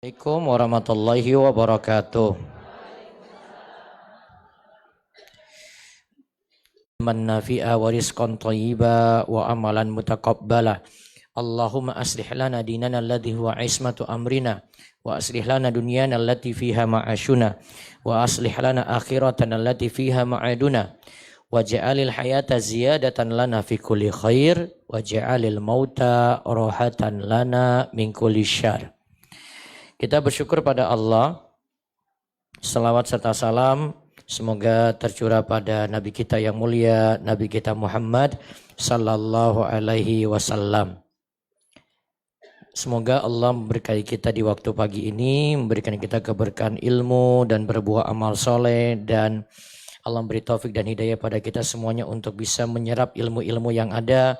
Assalamualaikum warahmatullahi wabarakatuh. Man nafi'a wa rizqan thayyiba wa amalan mutaqabbala. Allahumma aslih lana dinana alladhi huwa ismatu amrina wa aslih lana dunyana allati fiha ma'ashuna wa aslih lana akhiratana allati fiha ma'aduna waj'alil hayata ziyadatan lana fi kulli khair waj'alil mauta rohatan lana min kulli syarr. Kita bersyukur pada Allah. Salawat serta salam semoga tercurah pada Nabi kita yang mulia, Nabi kita Muhammad sallallahu alaihi wasallam. Semoga Allah memberkahi kita di waktu pagi ini, memberikan kita keberkahan ilmu dan berbuah amal soleh, dan Allah beri taufik dan hidayah pada kita semuanya untuk bisa menyerap ilmu-ilmu yang ada.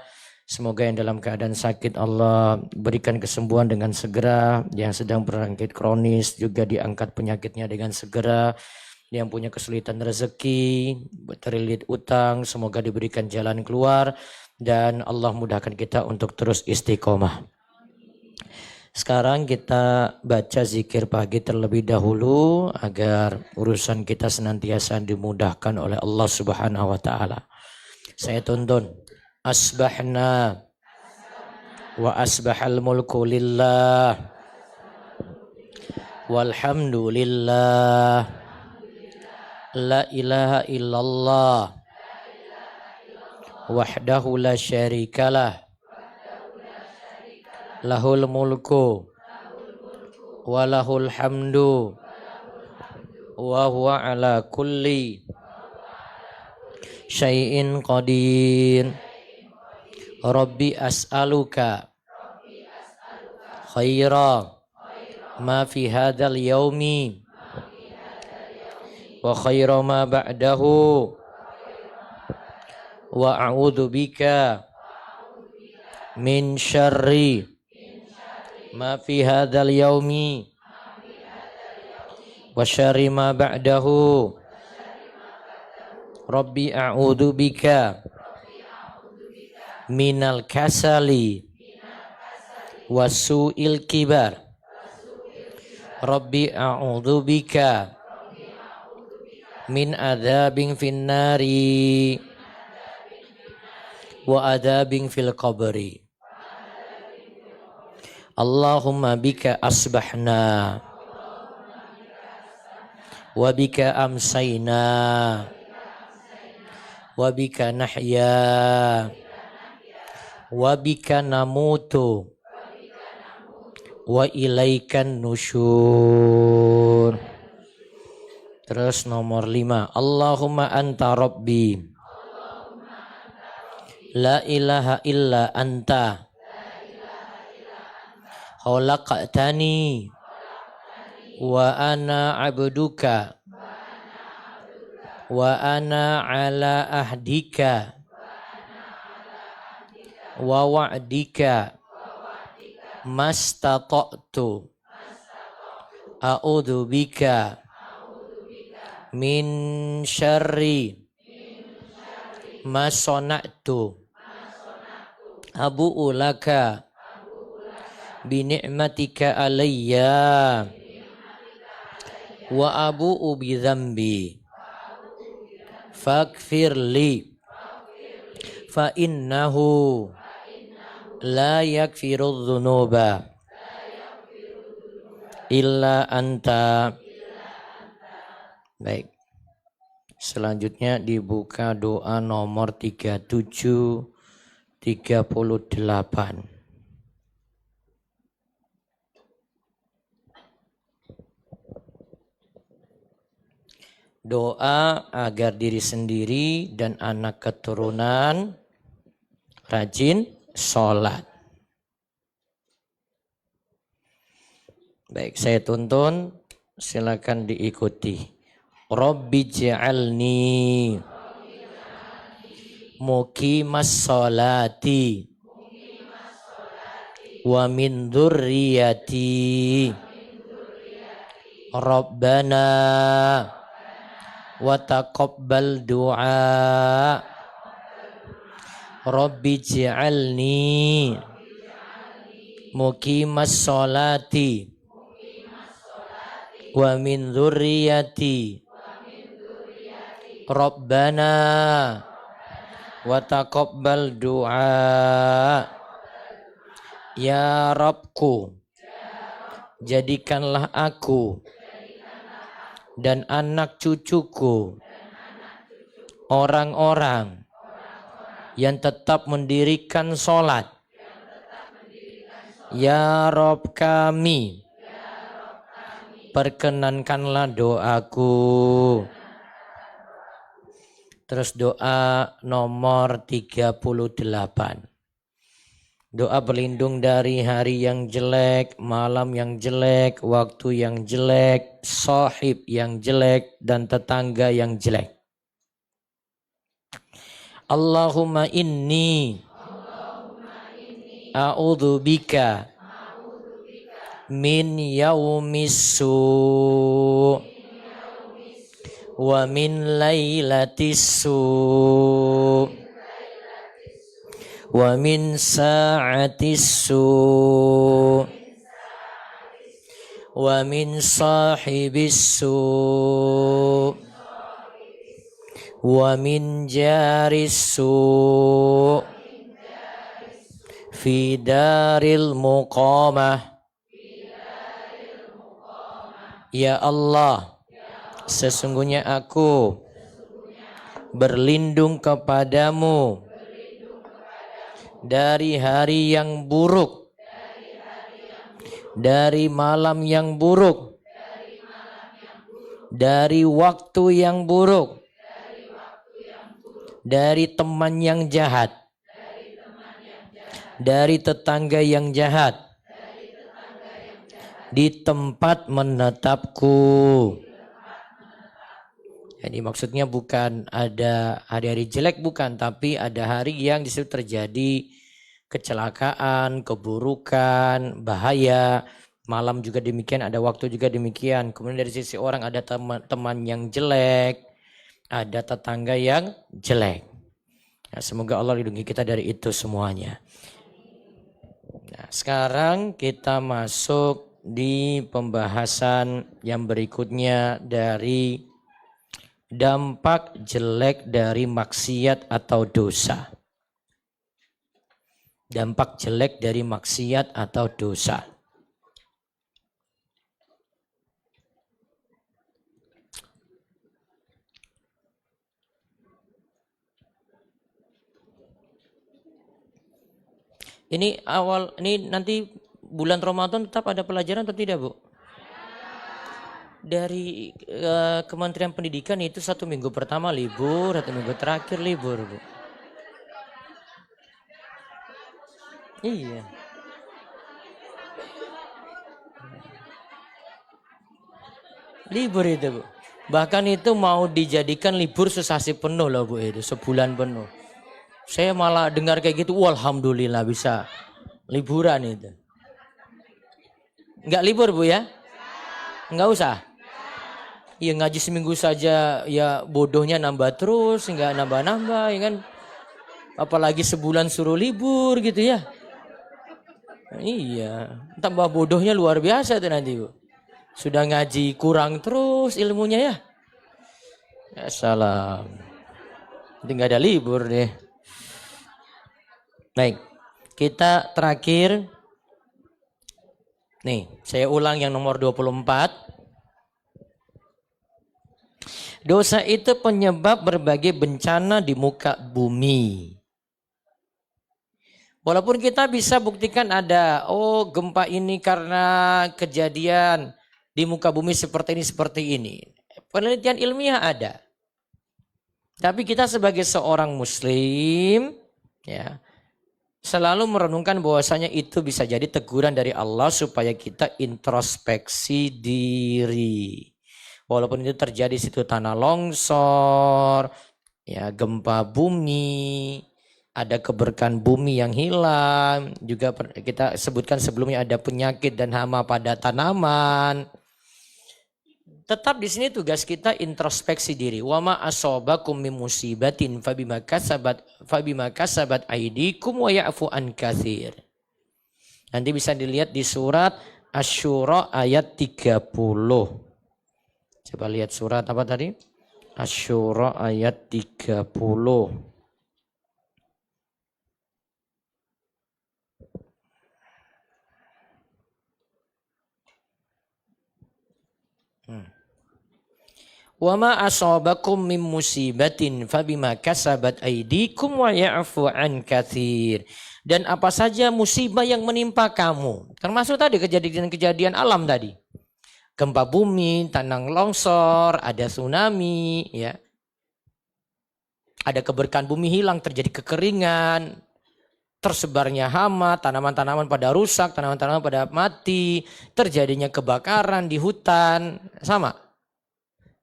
Semoga yang dalam keadaan sakit Allah berikan kesembuhan dengan segera, yang sedang berangkit kronis juga diangkat penyakitnya dengan segera, yang punya kesulitan rezeki, terlilit utang, semoga diberikan jalan keluar, dan Allah mudahkan kita untuk terus istiqomah. Sekarang kita baca zikir pagi terlebih dahulu agar urusan kita senantiasa dimudahkan oleh Allah Subhanahu wa taala. Saya tuntun. Asbahna wa asbahal mulku lillah walhamdulillah la ilaha illallah wahdahu la syarikalah lahul mulku wa lahul hamdu wa huwa ala kulli syai'in qadir. Rabbi as'aluka khaira ma fi hadzal yaumi wa khaira ma ba'dahu wa a'udzu bika min syarri ma fi hadzal yaumi wa syarri ma ba'dahu. Rabbi a'udzu bika minal kasali wasu'il kibar. Rabbi a'udzu bika min adzabin finnari wa adzabin fil qabri. Allahumma bika asbahna wa bika amsayna wa bika nahya wa bika namutu wa ilaikan nusyur. Terus nomor 5. Allahumma anta rabbi la ilaha illa anta khalaqtani wa ana abduka wa ana ala ahdika wa wa'dika mastata'tu a'udzu bika min syarri ma sana'tu abu'u laka bi ni'matika alayya wa abu'u bi dzambi faghfir li fa innahu la yakfirudz dzunuba illa anta. Baik. Selanjutnya dibuka doa nomor 37 38. Doa agar diri sendiri dan anak keturunan rajin sholat. Baik, saya tuntun, silakan diikuti. Rabbi ja'alni muqimas sholati wa min dzurriyyati Rabbana wa taqabbal du'a. Rabbi ja'alni muqimas sholati wa min dzurriyyati Rabbana wa taqabbal du'a. Ya Rabbku, jadikanlah aku dan anak cucuku orang-orang yang tetap mendirikan sholat. Ya Rabb kami, perkenankanlah doaku. Terus doa nomor 38. Doa berlindung dari hari yang jelek, malam yang jelek, waktu yang jelek, sahib yang jelek, dan tetangga yang jelek. Allahumma inni a'udzubika min yaumis su' wa min lailatis su' wa min sa'atis su' wa min sahibis su' wa min jaris su' fi daril muqamah. Ya Allah, sesungguhnya aku berlindung kepadamu dari hari yang buruk, dari malam yang buruk, dari waktu yang buruk, dari teman yang jahat, dari tetangga yang jahat, di tempat menetapku. Jadi maksudnya bukan ada hari-hari jelek, bukan, tapi ada hari yang disitu terjadi kecelakaan, keburukan, bahaya. Malam juga demikian, ada waktu juga demikian. Kemudian dari sisi orang ada teman yang jelek, ada tetangga yang jelek. Nah, semoga Allah lindungi kita dari itu semuanya. Nah, sekarang kita masuk di pembahasan yang berikutnya dari dampak jelek dari maksiat atau dosa. Dampak jelek dari maksiat atau dosa. Ini nanti bulan Ramadan tetap ada pelajaran atau tidak, Bu? Dari Kementerian Pendidikan itu 1 minggu pertama libur, 1 minggu terakhir libur, Bu. Iya. Libur itu, Bu. Bahkan itu mau dijadikan libur sesasi penuh loh, Bu, itu sebulan penuh. Saya malah dengar kayak gitu, alhamdulillah bisa liburan itu. Enggak libur, Bu, ya? Enggak usah. Ya ngaji seminggu saja ya bodohnya nambah terus, enggak nambah-nambah, ya kan? Apalagi sebulan suruh libur gitu ya. Iya, tambah bodohnya luar biasa tuh nanti, Bu. Sudah ngaji kurang terus ilmunya ya. Ya salam. Nanti enggak ada libur deh. Baik, kita terakhir. Nih, saya ulang yang nomor 24. Dosa itu penyebab berbagai bencana di muka bumi. Walaupun kita bisa buktikan ada, gempa ini karena kejadian di muka bumi seperti ini. Penelitian ilmiah ada. Tapi kita sebagai seorang muslim, ya, selalu merenungkan bahwasanya itu bisa jadi teguran dari Allah supaya kita introspeksi diri. Walaupun itu terjadi situ tanah longsor, ya gempa bumi, ada keberkahan bumi yang hilang, juga kita sebutkan sebelumnya ada penyakit dan hama pada tanaman. Tetap di sini tugas kita introspeksi diri. Wa ma asobakum min musibatin fabima kasabat aydikum wa ya'fu an katsir. Nanti bisa dilihat di surat Asy-Syura ayat 30. Coba lihat surat apa tadi? Asy-Syura ayat 30. Wa ma asabakum min musibatin fabima kasabat aydikum wa ya'fu an katsir. Dan apa saja musibah yang menimpa kamu, termasuk tadi kejadian-kejadian alam tadi. Gempa bumi, tanah longsor, ada tsunami, ya. Ada keberkahan bumi hilang, terjadi kekeringan, tersebarnya hama, tanaman-tanaman pada rusak, tanaman-tanaman pada mati, terjadinya kebakaran di hutan, sama.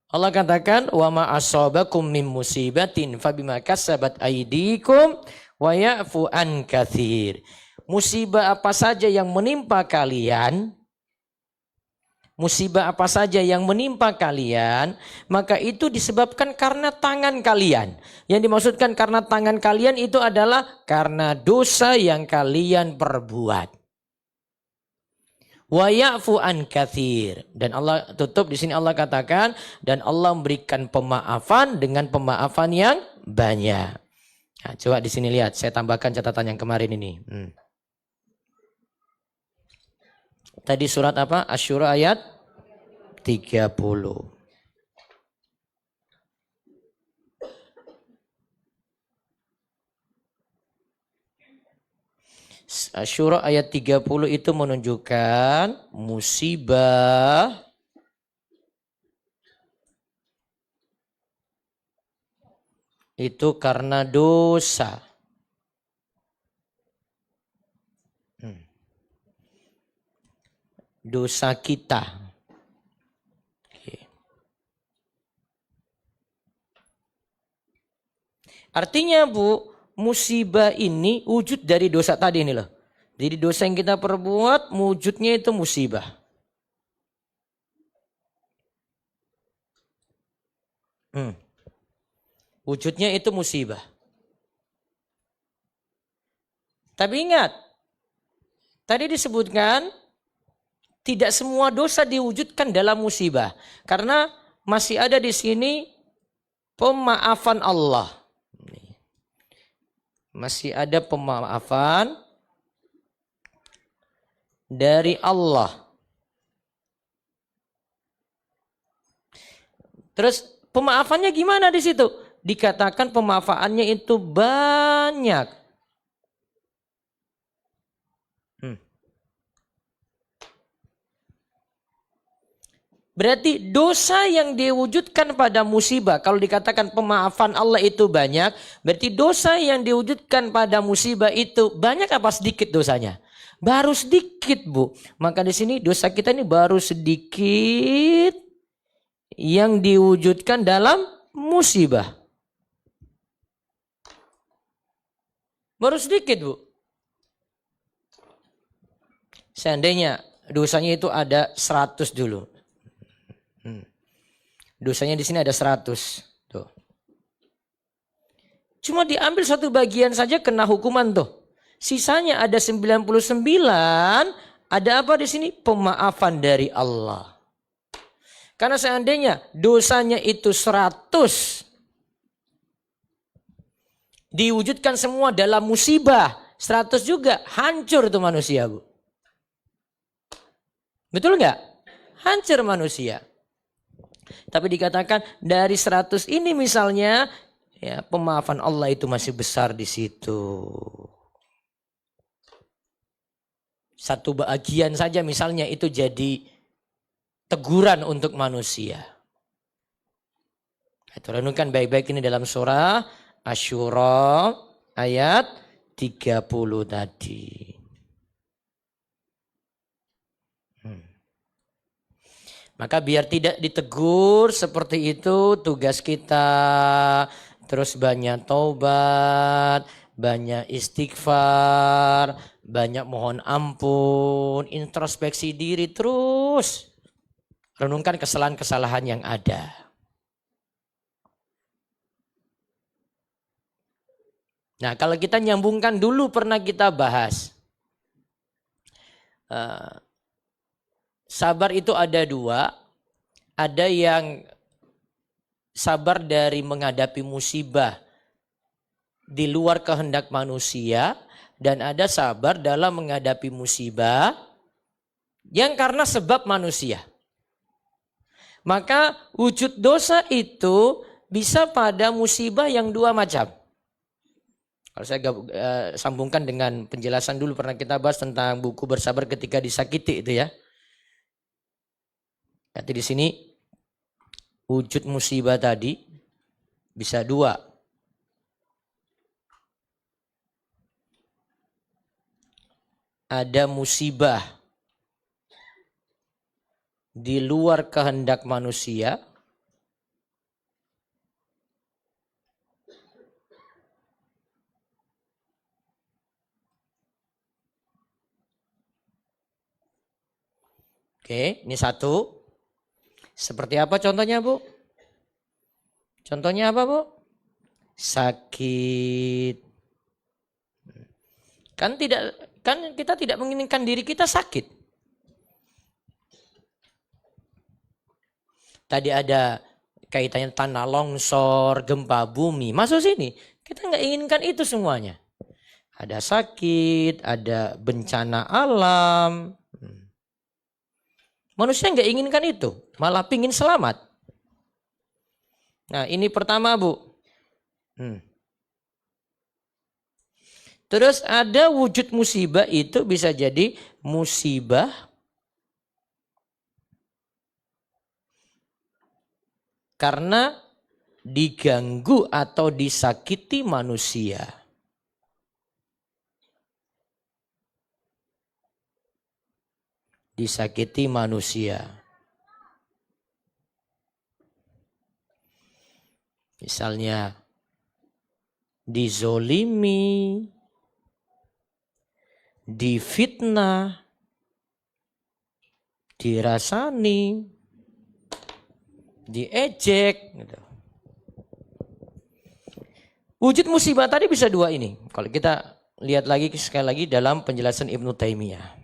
Allah katakan, wa ma asabakum min musibatin fabima kasabat aydikum wa ya'fu an katsir. Musibah apa saja yang menimpa kalian, musibah apa saja yang menimpa kalian, maka itu disebabkan karena tangan kalian. Yang dimaksudkan karena tangan kalian itu adalah karena dosa yang kalian perbuat. Wa ya'fu an katsir. Dan Allah tutup di sini, Allah katakan, dan Allah memberikan pemaafan dengan pemaafan yang banyak. Nah, coba di sini lihat, saya tambahkan catatan yang kemarin ini. Tadi surat apa? Asy-Syura ayat 30. Asy-Syura ayat 30 itu menunjukkan musibah itu karena dosa. Dosa kita. Artinya Bu, musibah ini wujud dari dosa tadi ini loh. Jadi dosa yang kita perbuat wujudnya itu musibah. Wujudnya itu musibah. Tapi ingat, tadi disebutkan tidak semua dosa diwujudkan dalam musibah. Karena masih ada di sini pemaafan Allah. Masih ada pemaafan dari Allah. Terus pemaafannya gimana di situ? Dikatakan pemaafannya itu banyak. Berarti dosa yang diwujudkan pada musibah, kalau dikatakan pemaafan Allah itu banyak, berarti dosa yang diwujudkan pada musibah itu banyak apa sedikit dosanya? Baru sedikit, Bu. Maka di sini dosa kita ini baru sedikit yang diwujudkan dalam musibah. Baru sedikit, Bu. Seandainya dosanya itu ada 100 dulu. Dosanya di sini ada 100. Tuh. Cuma diambil satu bagian saja kena hukuman tuh. Sisanya ada 99. Ada apa di sini? Pemaafan dari Allah. Karena seandainya dosanya itu 100. Diwujudkan semua dalam musibah. 100 juga hancur tuh manusia, Bu. Betul nggak? Hancur manusia. Tapi dikatakan dari 100 ini misalnya, ya pemaafan Allah itu masih besar di situ. Satu bagian saja misalnya itu jadi teguran untuk manusia. Itu renungkan baik-baik ini dalam surah Asy-Syura ayat 30 tadi. Maka biar tidak ditegur seperti itu tugas kita. Terus banyak taubat, banyak istighfar, banyak mohon ampun, introspeksi diri terus. Renungkan kesalahan-kesalahan yang ada. Nah, kalau kita nyambungkan dulu pernah kita bahas. Sabar itu ada 2. Ada yang sabar dari menghadapi musibah di luar kehendak manusia, dan ada sabar dalam menghadapi musibah yang karena sebab manusia. Maka wujud dosa itu bisa pada musibah yang dua macam. Kalau saya sambungkan dengan penjelasan dulu pernah kita bahas tentang buku Bersabar Ketika Disakiti itu ya. Nanti di sini wujud musibah tadi bisa dua. Ada musibah di luar kehendak manusia. Oke, ini satu. Seperti apa contohnya, Bu? Contohnya apa, Bu? Sakit. Kan kita tidak menginginkan diri kita sakit. Tadi ada kaitannya tanah longsor, gempa bumi, masuk sini. Kita nggak inginkan itu semuanya. Ada sakit, ada bencana alam. Manusia nggak inginkan itu, malah pingin selamat. Nah ini pertama, Bu. Terus ada wujud musibah itu bisa jadi musibah karena diganggu atau disakiti manusia. Disakiti manusia. Misalnya dizolimi, difitnah, dirasani, diejek. Gitu. Wujud musibah tadi bisa dua ini. Kalau kita lihat lagi sekali lagi dalam penjelasan Ibnu Taimiyah.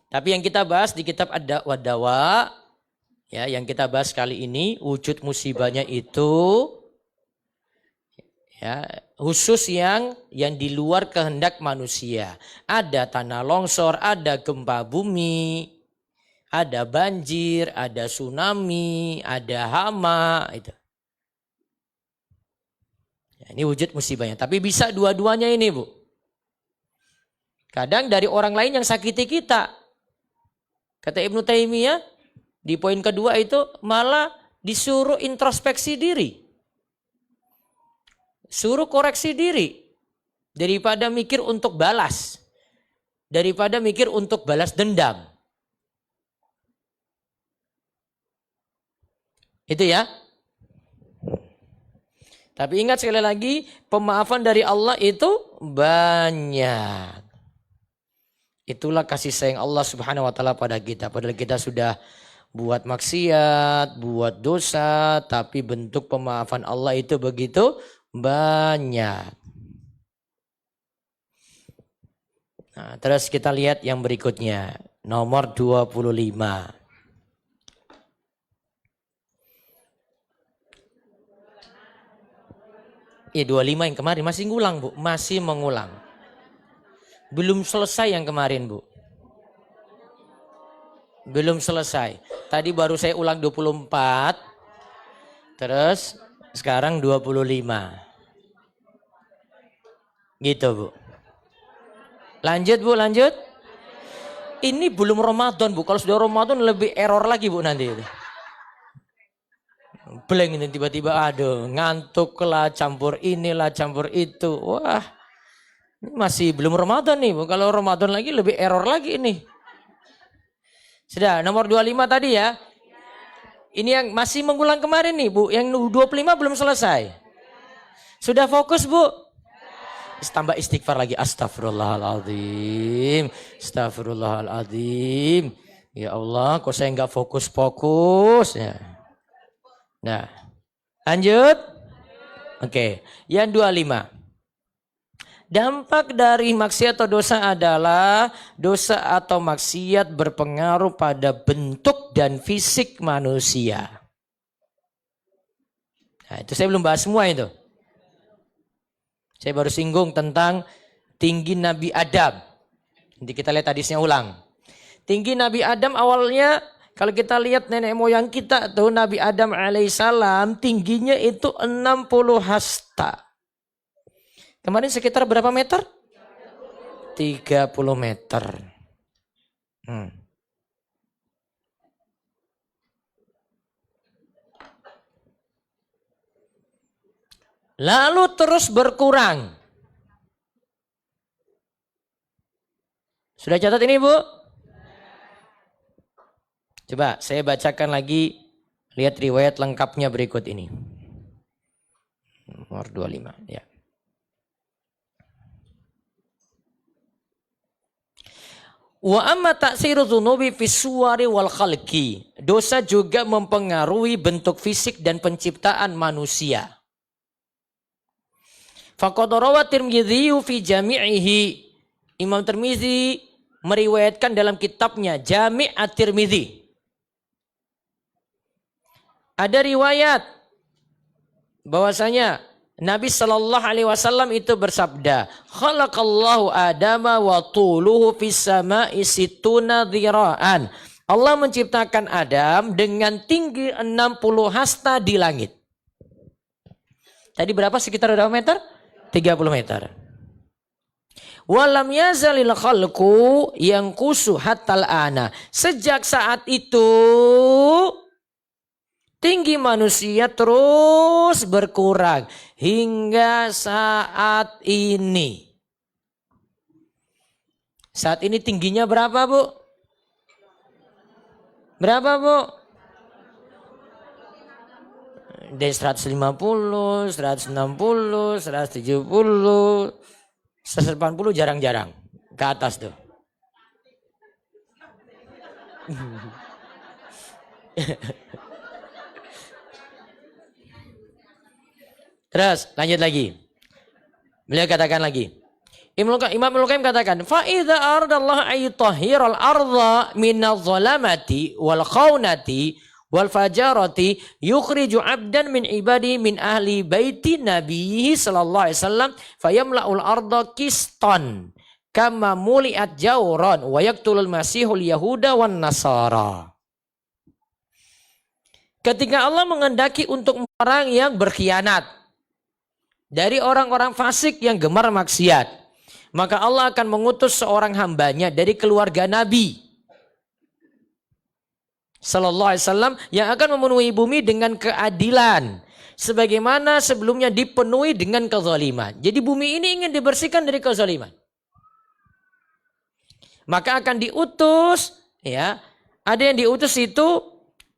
Tapi yang kita bahas di kitab Ad-Da' wad-Dawa, ya, yang kita bahas kali ini wujud musibahnya itu ya, khusus yang di luar kehendak manusia. Ada tanah longsor, ada gempa bumi, ada banjir, ada tsunami, ada hama, itu. Ya, ini wujud musibahnya. Tapi bisa dua-duanya ini, Bu. Kadang dari orang lain yang sakiti kita. Kata Ibnu Taimiyah, di poin kedua itu malah disuruh introspeksi diri. Suruh koreksi diri. Daripada mikir untuk balas. Daripada mikir untuk balas dendam. Itu ya. Tapi ingat sekali lagi, pemaafan dari Allah itu banyak. Itulah kasih sayang Allah Subhanahu wa taala pada kita. Padahal kita sudah buat maksiat, buat dosa, tapi bentuk pemaafan Allah itu begitu banyak. Nah, terus kita lihat yang berikutnya, nomor 25. Ya 25 yang kemarin masih ngulang, Bu, masih mengulang. Belum selesai yang kemarin, Bu. Belum selesai. Tadi baru saya ulang 24. Terus sekarang 25. Gitu, Bu. Lanjut, Bu, lanjut. Ini belum Ramadan, Bu. Kalau sudah Ramadan lebih error lagi, Bu, nanti. Blank ini tiba-tiba, aduh, ngantuk lah, campur inilah, campur itu. Wah. Ini masih belum Ramadan nih, Bu. Kalau Ramadan lagi lebih error lagi ini. Sudah, nomor 25 tadi ya. Ini yang masih mengulang kemarin nih, Bu. Yang 25 belum selesai. Sudah fokus, Bu? Tambah istighfar lagi. Astagfirullahaladzim. Astagfirullahaladzim. Ya Allah, kok saya nggak fokus-fokus. Ya. Nah, lanjut. Oke, yang 25. Dampak dari maksiat atau dosa adalah dosa atau maksiat berpengaruh pada bentuk dan fisik manusia. Nah, itu saya belum bahas semua itu. Saya baru singgung tentang tinggi Nabi Adam. Nanti kita lihat hadisnya ulang. Tinggi Nabi Adam awalnya, kalau kita lihat nenek moyang kita tuh, Nabi Adam alaihissalam tingginya itu 60 hasta. Kemarin sekitar berapa meter? 30 meter. Lalu terus berkurang. Sudah catat ini, Bu? Coba saya bacakan lagi. Lihat riwayat lengkapnya berikut ini. Nomor 25. Ya. Wa amma ta'siru dzunubi fi suwari wal khalqi. Dosa juga mempengaruhi bentuk fisik dan penciptaan manusia. Faqad rawa Tirmidzi fi jami'ihi. Imam Tirmidzi meriwayatkan dalam kitabnya Jami' at-Tirmidzi. Ada riwayat bahwasanya Nabi Shallallahu Alaihi Wasallam itu bersabda, "Khalaqallahu Adama wa tuluhu fis sama'i situna dhira'an." Allah menciptakan Adam dengan tinggi 60 hasta di langit. Tadi berapa? Sekitar berapa meter? 30 meter. Walam yazalil khalqu yanqusu hatal ana. Sejak saat itu tinggi manusia terus berkurang hingga saat ini. Saat ini tingginya berapa, Bu? Berapa, Bu? Dari 150, 160, 170, 180 jarang-jarang. Ke atas tuh. Terus lanjut lagi. Beliau katakan lagi. Imam Ibnu Qayyim katakan, fa idza aradallahu ayutahhiral arda minadh-dhalamati wal khaunati wal fajarati yukhriju 'abdan min ibadi min ahli baiti nabiyhi sallallahu alaihi wasallam fayamla'ul arda qistan kama muliat jawran wa yaqtulul masihul yahuda wan nasara. Ketika Allah mengendaki untuk orang yang berkhianat dari orang-orang fasik yang gemar maksiat, maka Allah akan mengutus seorang hambanya dari keluarga Nabi Sallallahu Alaihi Wasallam yang akan memenuhi bumi dengan keadilan, sebagaimana sebelumnya dipenuhi dengan kezaliman. Jadi bumi ini ingin dibersihkan dari kezaliman. Maka akan diutus, ya, ada yang diutus itu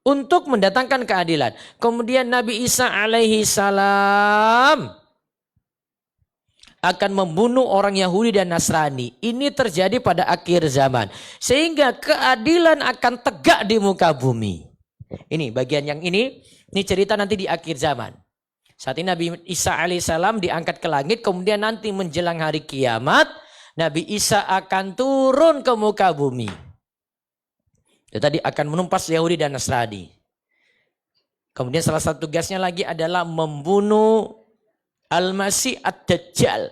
untuk mendatangkan keadilan. Kemudian Nabi Isa alaihi salam akan membunuh orang Yahudi dan Nasrani. Ini terjadi pada akhir zaman. Sehingga keadilan akan tegak di muka bumi. Ini bagian yang ini cerita nanti di akhir zaman. Saat ini Nabi Isa alaihissalam diangkat ke langit. Kemudian nanti menjelang hari kiamat, Nabi Isa akan turun ke muka bumi. Itu tadi akan menumpas Yahudi dan Nasrani. Kemudian salah satu tugasnya lagi adalah membunuh Al-Masih Ad-Dajjal.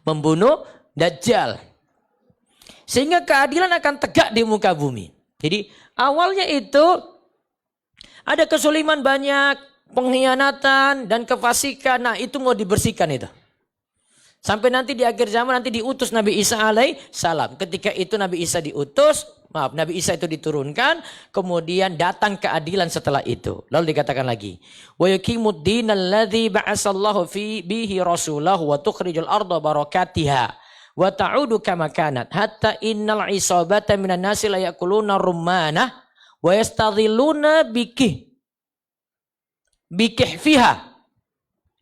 Membunuh Dajjal. Sehingga keadilan akan tegak di muka bumi. Jadi awalnya itu ada kesuliman banyak, pengkhianatan dan kefasikan. Nah itu mau dibersihkan itu. Sampai nanti di akhir zaman nanti diutus Nabi Isa alaihissalam. Ketika itu Nabi Isa Nabi Isa itu diturunkan, kemudian datang keadilan setelah itu. Lalu dikatakan lagi, wa yuqimud dinal ladzi ba'asallahu fi bihi rasulahu wa tukhrijul arda barakatiha wa ta'udu kama kanat hatta innal isabata minan nasi la yakuluna rummanah wa yastadhilluna bikihfiha.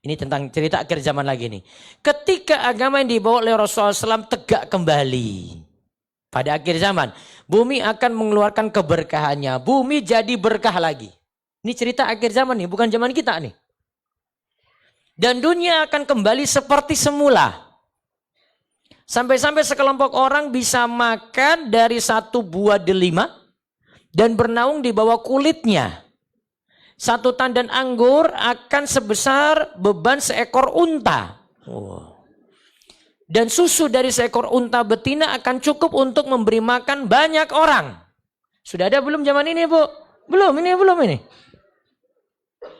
Ini tentang cerita akhir zaman lagi nih. Ketika agama yang dibawa oleh Rasulullah SAW tegak kembali. Pada akhir zaman. Bumi akan mengeluarkan keberkahannya. Bumi jadi berkah lagi. Ini cerita akhir zaman nih. Bukan zaman kita nih. Dan dunia akan kembali seperti semula. Sampai-sampai sekelompok orang bisa makan dari satu buah delima dan bernaung di bawah kulitnya. Satu tandan anggur akan sebesar beban seekor unta. Dan susu dari seekor unta betina akan cukup untuk memberi makan banyak orang. Sudah ada belum zaman ini, Bu? Belum ini.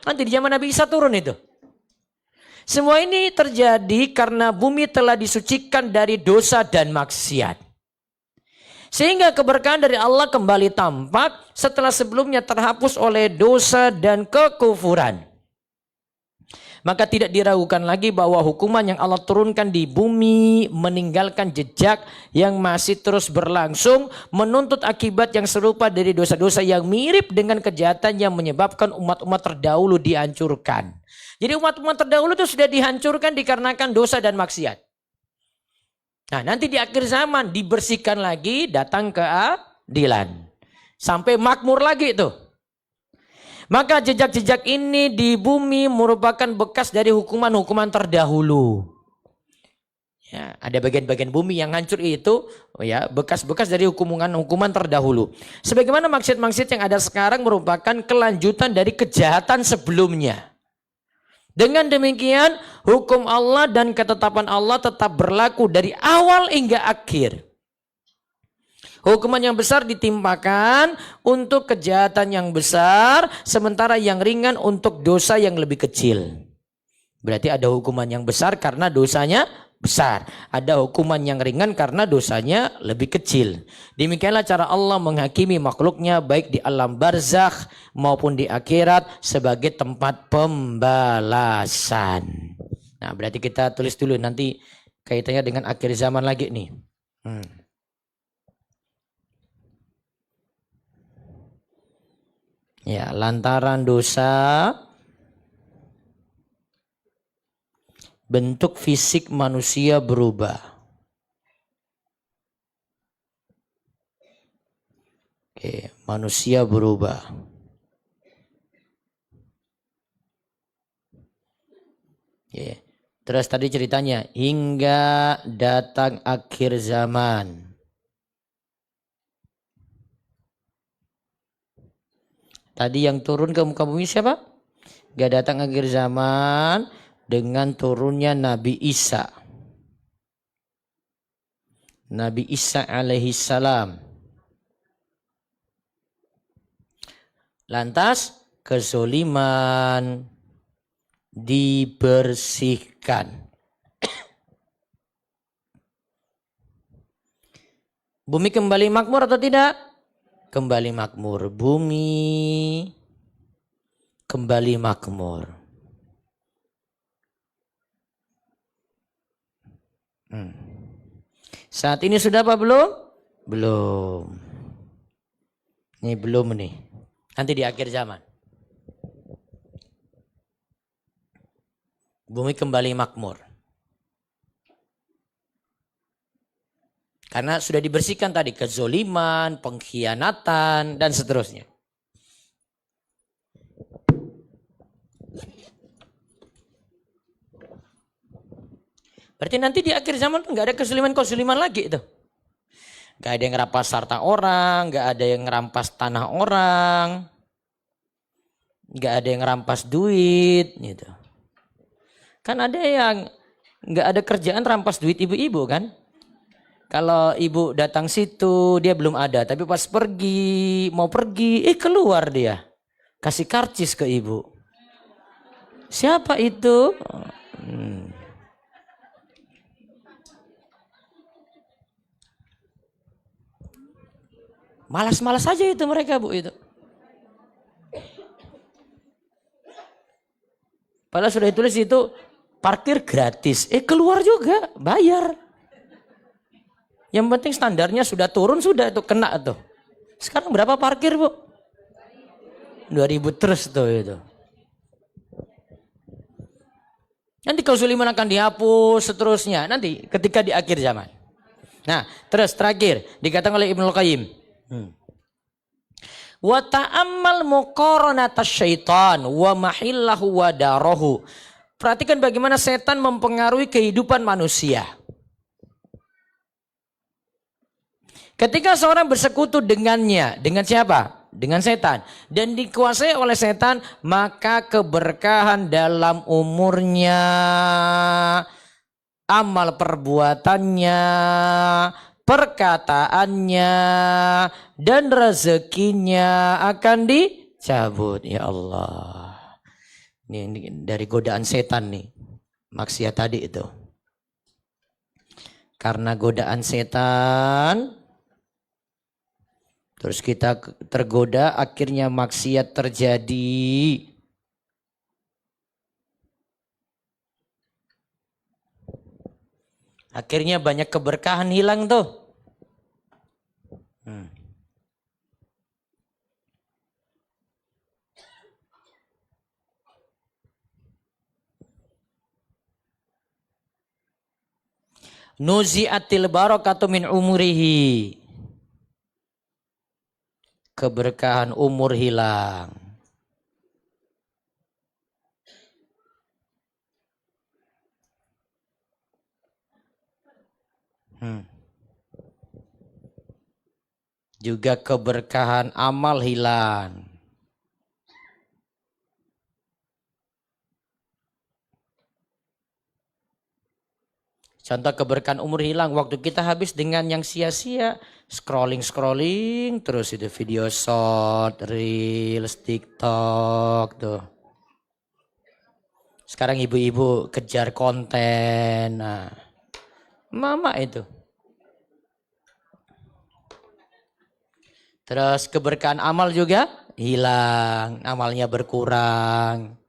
Nanti di zaman Nabi Isa turun itu. Semua ini terjadi karena bumi telah disucikan dari dosa dan maksiat. Sehingga keberkahan dari Allah kembali tampak setelah sebelumnya terhapus oleh dosa dan kekufuran. Maka tidak diragukan lagi bahwa hukuman yang Allah turunkan di bumi meninggalkan jejak yang masih terus berlangsung, menuntut akibat yang serupa dari dosa-dosa yang mirip dengan kejahatan yang menyebabkan umat-umat terdahulu dihancurkan. Jadi umat-umat terdahulu itu sudah dihancurkan dikarenakan dosa dan maksiat. Nah, nanti di akhir zaman dibersihkan lagi, datang keadilan. Sampai makmur lagi itu. Maka jejak-jejak ini di bumi merupakan bekas dari hukuman-hukuman terdahulu. Ya, ada bagian-bagian bumi yang hancur itu, ya, bekas-bekas dari hukuman terdahulu. Sebagaimana maksiat-maksiat yang ada sekarang merupakan kelanjutan dari kejahatan sebelumnya. Dengan demikian, hukum Allah dan ketetapan Allah tetap berlaku dari awal hingga akhir. Hukuman yang besar ditimpakan untuk kejahatan yang besar, sementara yang ringan untuk dosa yang lebih kecil. Berarti ada hukuman yang besar karena dosanya besar. Ada hukuman yang ringan karena dosanya lebih kecil. Demikianlah cara Allah menghakimi makhluknya baik di alam barzakh maupun di akhirat sebagai tempat pembalasan. Nah, berarti kita tulis dulu nanti kaitannya dengan akhir zaman lagi nih. Ya, lantaran dosa bentuk fisik manusia berubah. Oke, manusia berubah. Oke. Terus tadi ceritanya hingga datang akhir zaman. Tadi yang turun ke muka bumi siapa? Gak datang akhir zaman dengan turunnya Nabi Isa. Nabi Isa alaihi salam. Lantas kezoliman dibersihkan. Bumi kembali makmur atau tidak? Kembali makmur. Bumi kembali makmur. Saat ini sudah apa belum? Belum. Ini belum nih. Nanti di akhir zaman. Bumi kembali makmur. Karena sudah dibersihkan tadi kezoliman, pengkhianatan, dan seterusnya. Berarti nanti di akhir zaman nggak ada kezoliman lagi itu. Nggak ada yang ngerampas harta orang, nggak ada yang ngerampas tanah orang, nggak ada yang ngerampas duit, gitu. Kan ada yang nggak ada kerjaan rampas duit ibu-ibu kan? Kalau ibu datang situ dia belum ada, tapi pas mau pergi, keluar dia. Kasih karcis ke ibu. Siapa itu? Malas-malas saja itu mereka, Bu, itu. Padahal sudah ditulis itu parkir gratis. Keluar juga, bayar. Yang penting standarnya sudah turun, sudah itu kena tuh. Sekarang berapa parkir, Bu? 2.000 terus tuh itu. Nanti kezaliman akan dihapus seterusnya. Nanti ketika di akhir zaman. Nah, terus terakhir dikatakan oleh Ibnul Qayyim. Wa ta'ammal muqaranata syaitan wa mahillahu wa darahu. Perhatikan bagaimana setan mempengaruhi kehidupan manusia. Ketika seorang bersekutu dengannya, dengan siapa? Dengan setan. Dan dikuasai oleh setan, maka keberkahan dalam umurnya, amal perbuatannya, perkataannya, dan rezekinya akan dicabut. Ya Allah. Ini dari godaan setan nih. Maksiat tadi itu. Karena godaan setan, terus kita tergoda, akhirnya maksiat terjadi. Akhirnya banyak keberkahan hilang tuh. Nuzi'atil barakatu min umurihi. Keberkahan umur hilang. Juga keberkahan amal hilang. Contoh keberkahan umur hilang, waktu kita habis dengan yang sia-sia, scrolling terus itu video short, reels, TikTok tuh. Sekarang ibu-ibu kejar konten, nah, mama itu. Terus keberkahan amal juga hilang, amalnya berkurang.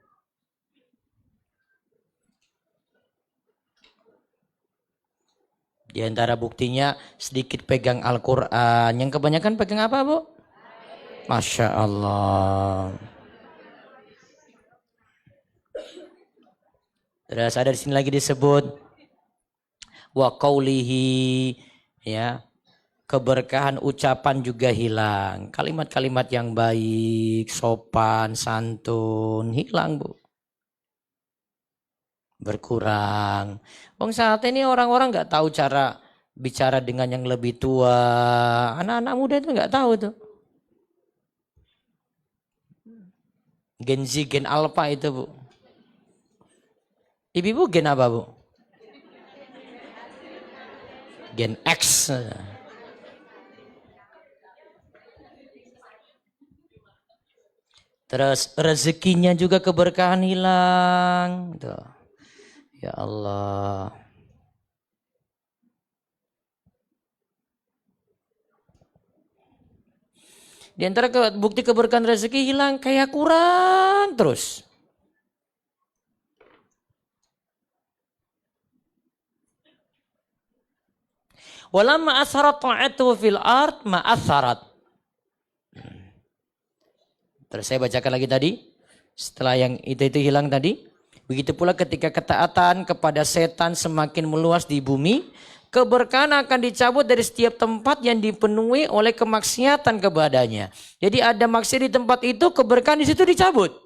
Di antara buktinya sedikit pegang Al-Quran. Yang kebanyakan pegang apa, Bu? Masya Allah. Terus ada di sini lagi disebut wa qaulihi, ya. Keberkahan ucapan juga hilang. Kalimat-kalimat yang baik, sopan, santun hilang, Bu. Berkurang. Bang, saat ini orang-orang nggak tahu cara bicara dengan yang lebih tua. Anak-anak muda itu nggak tahu tuh. Gen Z, Gen Alpha itu, Bu. Ibu Gen apa, Bu? Gen X. Terus rezekinya juga keberkahan hilang. Tuh. Ya Allah. Di antara bukti keberkahan rezeki hilang, kayak kurang terus. Walamma asharat ta'atu fil ard ma asharat. Terus saya bacakan lagi tadi. Setelah yang itu hilang tadi. Begitu pula ketika ketaatan kepada setan semakin meluas di bumi, keberkahan akan dicabut dari setiap tempat yang dipenuhi oleh kemaksiatan kepadanya. Jadi ada maksiat di tempat itu, keberkahan di situ dicabut.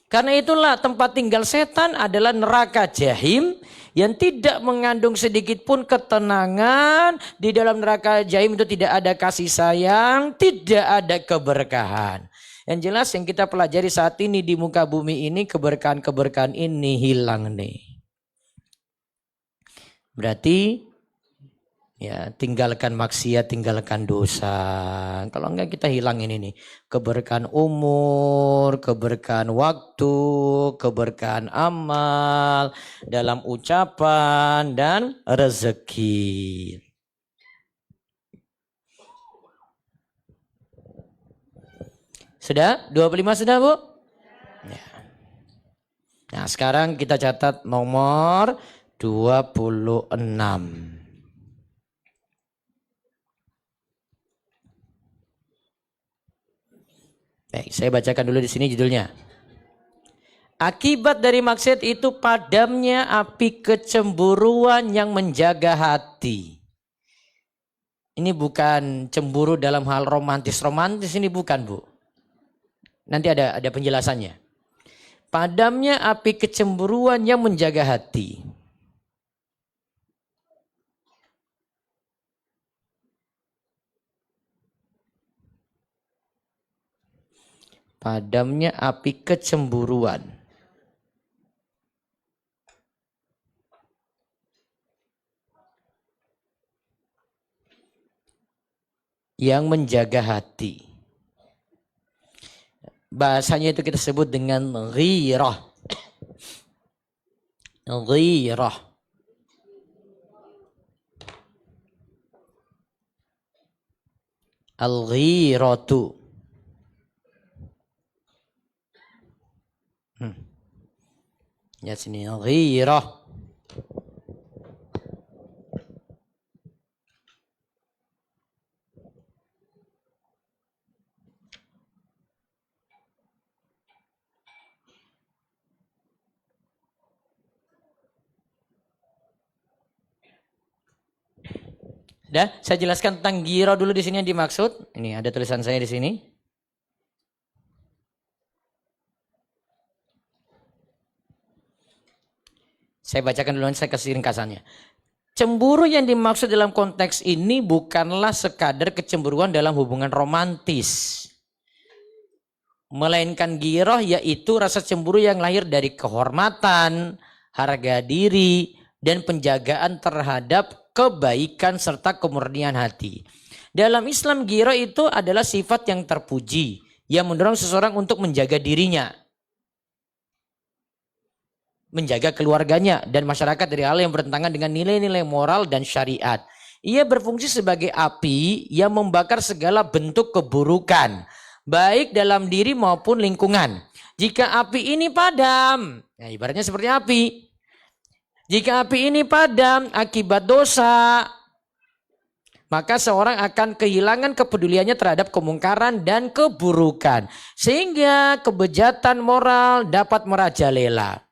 Karena itulah tempat tinggal setan adalah neraka jahim yang tidak mengandung sedikit pun ketenangan. Di dalam neraka jahim itu tidak ada kasih sayang, tidak ada keberkahan. Yang jelas yang kita pelajari saat ini di muka bumi ini, keberkahan-keberkahan ini hilang nih. Berarti ya tinggalkan maksiat, tinggalkan dosa. Kalau enggak kita hilang ini nih. Keberkahan umur, keberkahan waktu, keberkahan amal, dalam ucapan dan rezeki. Sudah? 25 sudah, Bu? Ya. Nah, sekarang kita catat nomor 26. Baik, saya bacakan dulu di sini judulnya. Akibat dari maksiat itu padamnya api kecemburuan yang menjaga hati. Ini bukan cemburu dalam hal romantis. Romantis ini bukan, Bu. Nanti ada penjelasannya. Padamnya api kecemburuan yang menjaga hati. Padamnya api kecemburuan yang menjaga hati. Bahasanya itu kita sebut dengan ghirah. Ghirah. Al-ghiratu. Ya sini ghirah. Dah, saya jelaskan tentang ghirah dulu di sini yang dimaksud. Ini ada tulisan saya di sini. Saya bacakan dulu, saya kasih ringkasannya. Cemburu yang dimaksud dalam konteks ini bukanlah sekadar kecemburuan dalam hubungan romantis. Melainkan ghirah yaitu rasa cemburu yang lahir dari kehormatan, harga diri, dan penjagaan terhadap kebaikan serta kemurnian hati. Dalam Islam ghirah itu adalah sifat yang terpuji yang mendorong seseorang untuk menjaga dirinya, menjaga keluarganya dan masyarakat dari hal yang bertentangan dengan nilai-nilai moral dan syariat. Ia berfungsi sebagai api yang membakar segala bentuk keburukan, baik dalam diri maupun lingkungan. Jika api ini padam, nah ibaratnya seperti api. Jika api ini padam akibat dosa, maka seorang akan kehilangan kepeduliannya terhadap kemungkaran dan keburukan. Sehingga kebejatan moral dapat merajalela.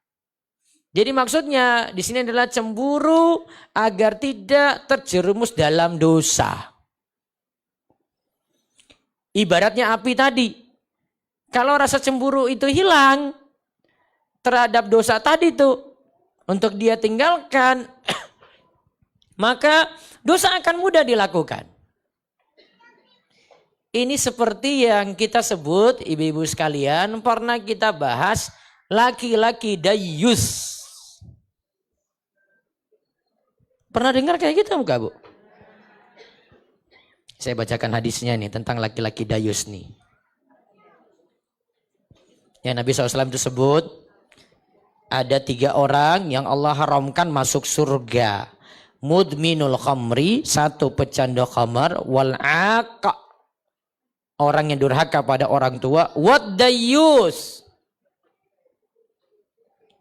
Jadi maksudnya di sini adalah cemburu agar tidak terjerumus dalam dosa. Ibaratnya api tadi. Kalau rasa cemburu itu hilang terhadap dosa tadi itu untuk dia tinggalkan, maka dosa akan mudah dilakukan. Ini seperti yang kita sebut, ibu-ibu sekalian, pernah kita bahas laki-laki dayus. Pernah dengar kayak gitu enggak, Bu? Saya bacakan hadisnya nih tentang laki-laki dayus nih. Yang Nabi SAW itu sebut, ada 3 orang yang Allah haramkan masuk surga. Mudminul khamri, 1 pecandu khamar, wal aqa, orang yang durhaka pada orang tua, wad dayus,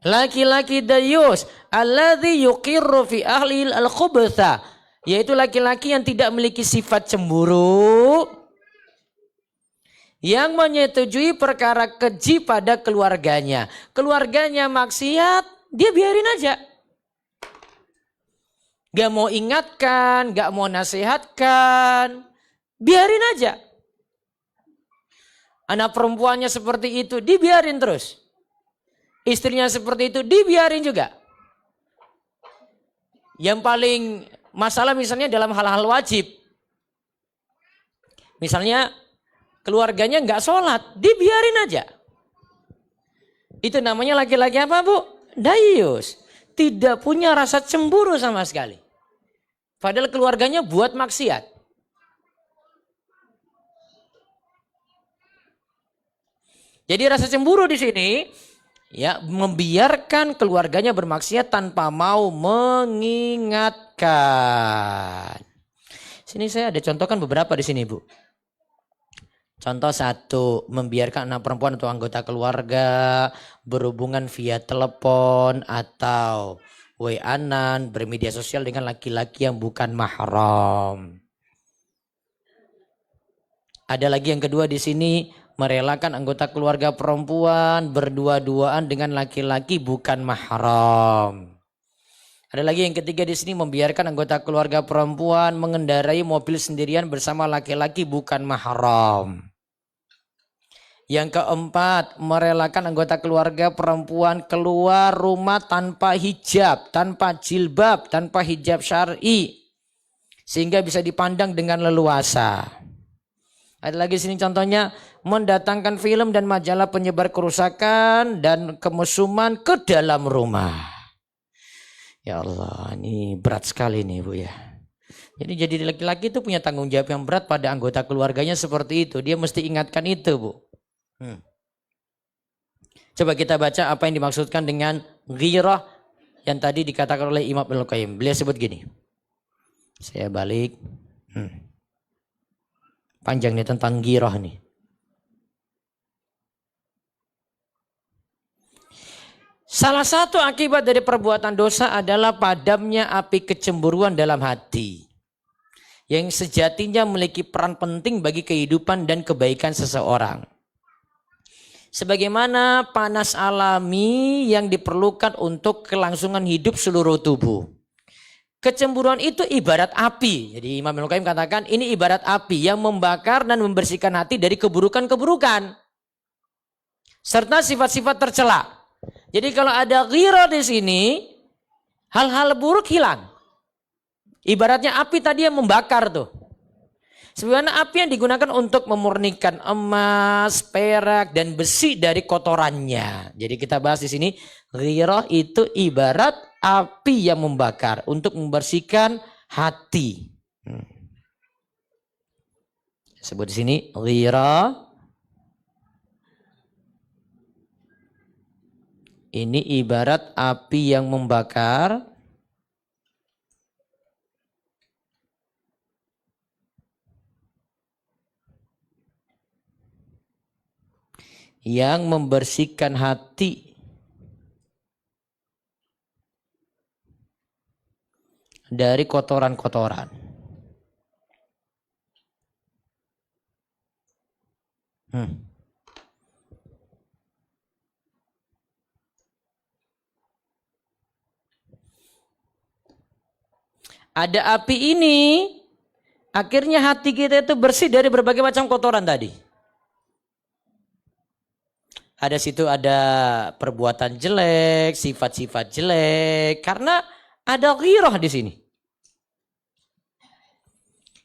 laki-laki dayus, alladzi yuqirru fi ahli al-khubatha, yaitu laki-laki yang tidak memiliki sifat cemburu, yang menyetujui perkara keji pada keluarganya. Keluarganya maksiat, dia biarin aja. Gak mau ingatkan, gak mau nasihatkan, biarin aja. Anak perempuannya seperti itu, dibiarin terus. Istrinya seperti itu, dibiarin juga. Yang paling masalah misalnya dalam hal-hal wajib. Misalnya keluarganya nggak sholat, dibiarin aja. Itu namanya laki-laki apa, Bu? Dayus. Tidak punya rasa cemburu sama sekali. Padahal keluarganya buat maksiat. Jadi rasa cemburu di sini ya membiarkan keluarganya bermaksiat tanpa mau mengingatkan. Sini saya ada contohkan beberapa di sini, Bu. Contoh 1, membiarkan anak perempuan atau anggota keluarga berhubungan via telepon atau WA-an, bermedia sosial dengan laki-laki yang bukan mahram. Ada lagi yang kedua di sini, merelakan anggota keluarga perempuan berdua-duaan dengan laki-laki bukan mahram. Ada lagi yang ketiga di sini, membiarkan anggota keluarga perempuan mengendarai mobil sendirian bersama laki-laki bukan mahram. Yang keempat, merelakan anggota keluarga perempuan keluar rumah tanpa hijab, tanpa jilbab, tanpa hijab syar'i. Sehingga bisa dipandang dengan leluasa. Ada lagi sini contohnya, mendatangkan film dan majalah penyebar kerusakan dan kemesuman ke dalam rumah. Ya Allah, ini berat sekali nih Bu ya. Jadi laki-laki itu punya tanggung jawab yang berat pada anggota keluarganya seperti itu. Dia mesti ingatkan itu Bu. Coba kita baca apa yang dimaksudkan dengan ghirah yang tadi dikatakan oleh Imam Ibnul Qayyim. Beliau sebut gini. Saya balik. Panjang nih tentang ghirah nih. Salah satu akibat dari perbuatan dosa adalah padamnya api kecemburuan dalam hati. Yang sejatinya memiliki peran penting bagi kehidupan dan kebaikan seseorang. Sebagaimana panas alami yang diperlukan untuk kelangsungan hidup seluruh tubuh. Kecemburuan itu ibarat api. Jadi Imam Ibnul Qayyim katakan ini ibarat api yang membakar dan membersihkan hati dari keburukan-keburukan. Serta sifat-sifat tercela. Jadi kalau ada ghirah di sini, hal-hal buruk hilang. Ibaratnya api tadi yang membakar tuh. Sebenarnya api yang digunakan untuk memurnikan emas, perak, dan besi dari kotorannya. Jadi kita bahas di sini, ghirah itu ibarat api yang membakar untuk membersihkan hati. Sebut di sini ghirah. Ini ibarat api yang membakar yang membersihkan hati dari kotoran-kotoran. Ada api ini, akhirnya hati kita itu bersih dari berbagai macam kotoran tadi. Ada situ ada perbuatan jelek, sifat-sifat jelek, karena ada ghirah di sini.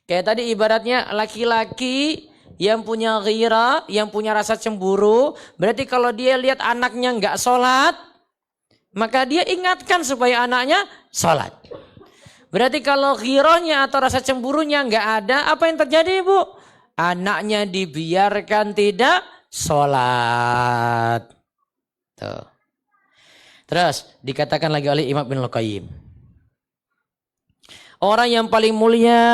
Kayak tadi ibaratnya laki-laki yang punya ghirah, yang punya rasa cemburu, berarti kalau dia lihat anaknya nggak sholat, maka dia ingatkan supaya anaknya sholat. Berarti kalau ghirahnya atau rasa cemburunya nggak ada, apa yang terjadi Bu? Anaknya dibiarkan tidak sholat. Tuh. Terus dikatakan lagi oleh Imam Ibnul Qayyim. Orang yang paling mulia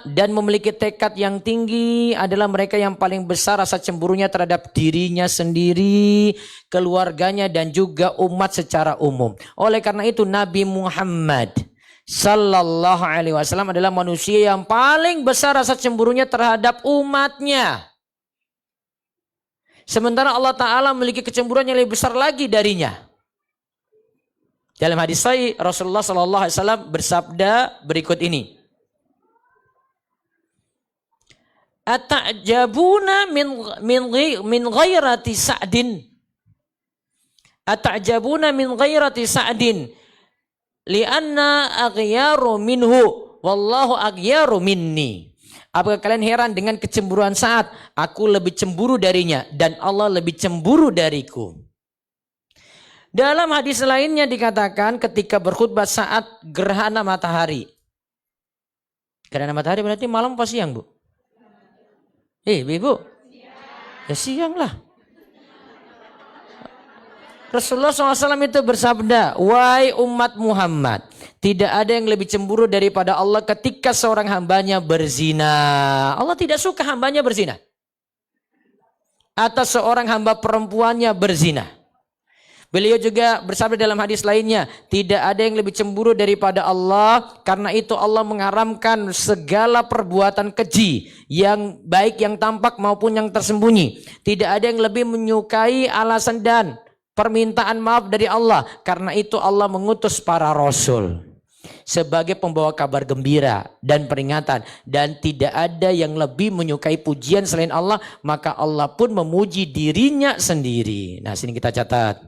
dan memiliki tekad yang tinggi adalah mereka yang paling besar rasa cemburunya terhadap dirinya sendiri, keluarganya dan juga umat secara umum. Oleh karena itu Nabi Muhammad Sallallahu Alaihi Wasallam adalah manusia yang paling besar rasa cemburunya terhadap umatnya. Sementara Allah Ta'ala memiliki kecemburuan yang lebih besar lagi darinya. Dalam hadis sahih Rasulullah Sallallahu Alaihi Wasallam bersabda berikut ini. Ata'jabuna min ghairati Sa'din. Ata'jabuna min ghairati Sa'din. Lianna aghyaru minhu. Wallahu aghyaru minni. Apakah kalian heran dengan kecemburuan Sa'ad? Aku lebih cemburu darinya. Dan Allah lebih cemburu dariku. Dalam hadis lainnya dikatakan ketika berkhutbah saat gerhana matahari. Gerhana matahari berarti malam apa siang Bu? Ibu? Ya siang lah. Rasulullah SAW itu bersabda, wahai umat Muhammad, tidak ada yang lebih cemburu daripada Allah ketika seorang hambanya berzina. Allah tidak suka hambanya berzina. Atau seorang hamba perempuannya berzina. Beliau juga bersabda dalam hadis lainnya, tidak ada yang lebih cemburu daripada Allah, karena itu Allah mengharamkan segala perbuatan keji, yang baik yang tampak maupun yang tersembunyi. Tidak ada yang lebih menyukai alasan dan permintaan maaf dari Allah, karena itu Allah mengutus para rasul. sebagai pembawa kabar gembira dan peringatan, dan tidak ada yang lebih menyukai pujian selain Allah, maka Allah pun memuji dirinya sendiri. Nah, sini kita catat.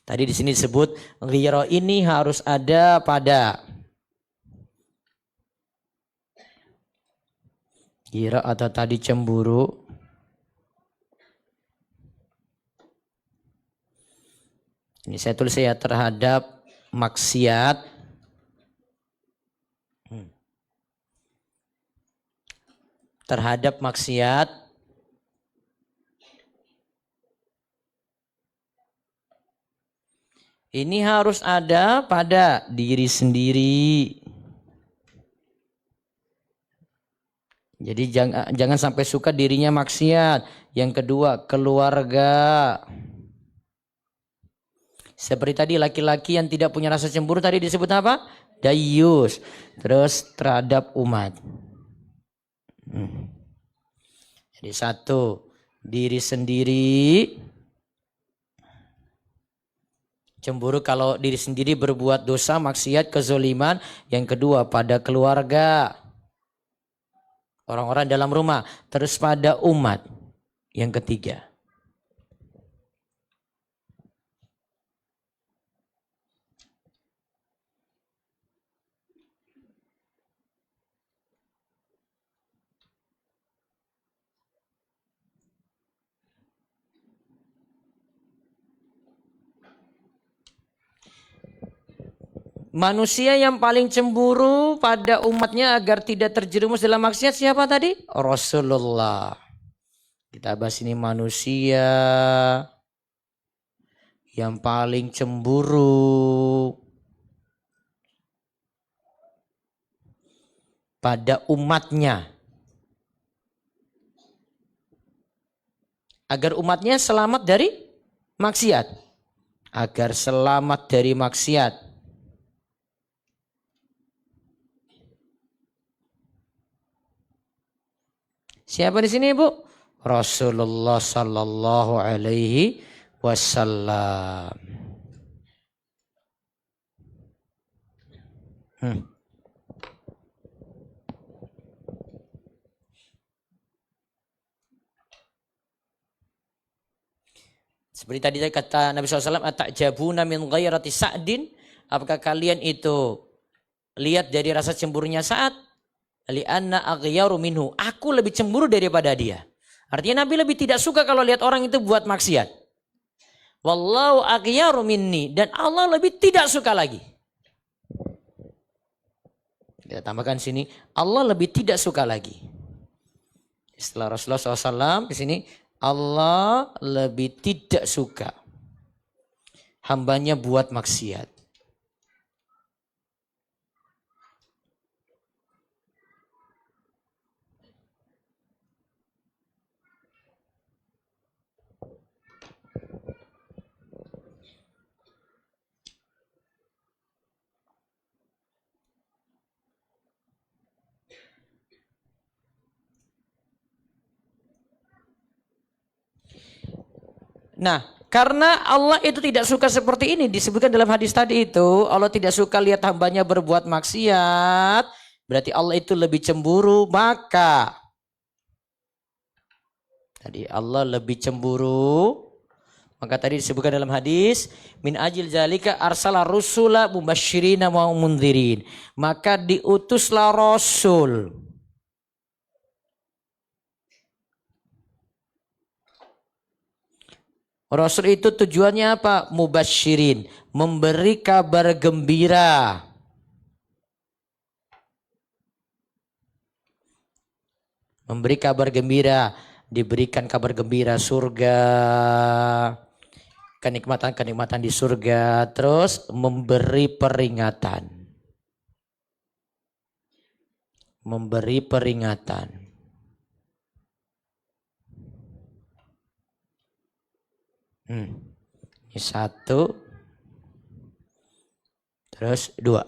Tadi di sini disebut ghirah ini harus ada pada ghirah atau tadi cemburu. Ini saya tulis ya, terhadap maksiat. Terhadap maksiat ini harus ada pada diri sendiri. Jadi jangan sampai suka dirinya maksiat. Yang kedua, keluarga. Seperti tadi laki-laki yang tidak punya rasa cemburu tadi disebut apa? Dayus. Terus terhadap umat. Jadi satu, diri sendiri. Cemburu kalau diri sendiri berbuat dosa, maksiat, kezoliman. Yang kedua, pada keluarga. Orang-orang dalam rumah. Terus pada umat. Yang ketiga. Manusia yang paling cemburu pada umatnya agar tidak terjerumus dalam maksiat siapa tadi? Rasulullah. Kita bahas ini manusia yang paling cemburu pada umatnya. Agar umatnya selamat dari maksiat. Agar selamat dari maksiat. Siapa di sini, Bu? Rasulullah sallallahu alaihi wasallam. Seperti tadi kata Nabi SAW, "Atajabuna min ghairati Sa'din?" Apakah kalian itu lihat dari rasa cemburunya Sa'ad? Li'anna aghyaru minhu. Aku lebih cemburu daripada dia. Artinya Nabi lebih tidak suka kalau lihat orang itu buat maksiat. Wallahu aghyaru minni. Dan Allah lebih tidak suka lagi. Kita tambahkan sini, Allah lebih tidak suka lagi. Setelah Rasulullah SAW di sini, Allah lebih tidak suka hambanya buat maksiat. Nah, karena Allah itu tidak suka seperti ini, disebutkan dalam hadis tadi itu, Allah tidak suka lihat hambanya berbuat maksiat, berarti Allah itu lebih cemburu, maka tadi Allah lebih cemburu, maka tadi disebutkan dalam hadis, min ajil zalika arsala rusula mubasyirina wa mundzirin, maka diutuslah Rasul. Rasul itu tujuannya apa? Mubasyirin, memberi kabar gembira. Memberi kabar gembira, diberikan kabar gembira surga, kenikmatan-kenikmatan di surga, terus memberi peringatan. Memberi peringatan. Ini satu, terus dua.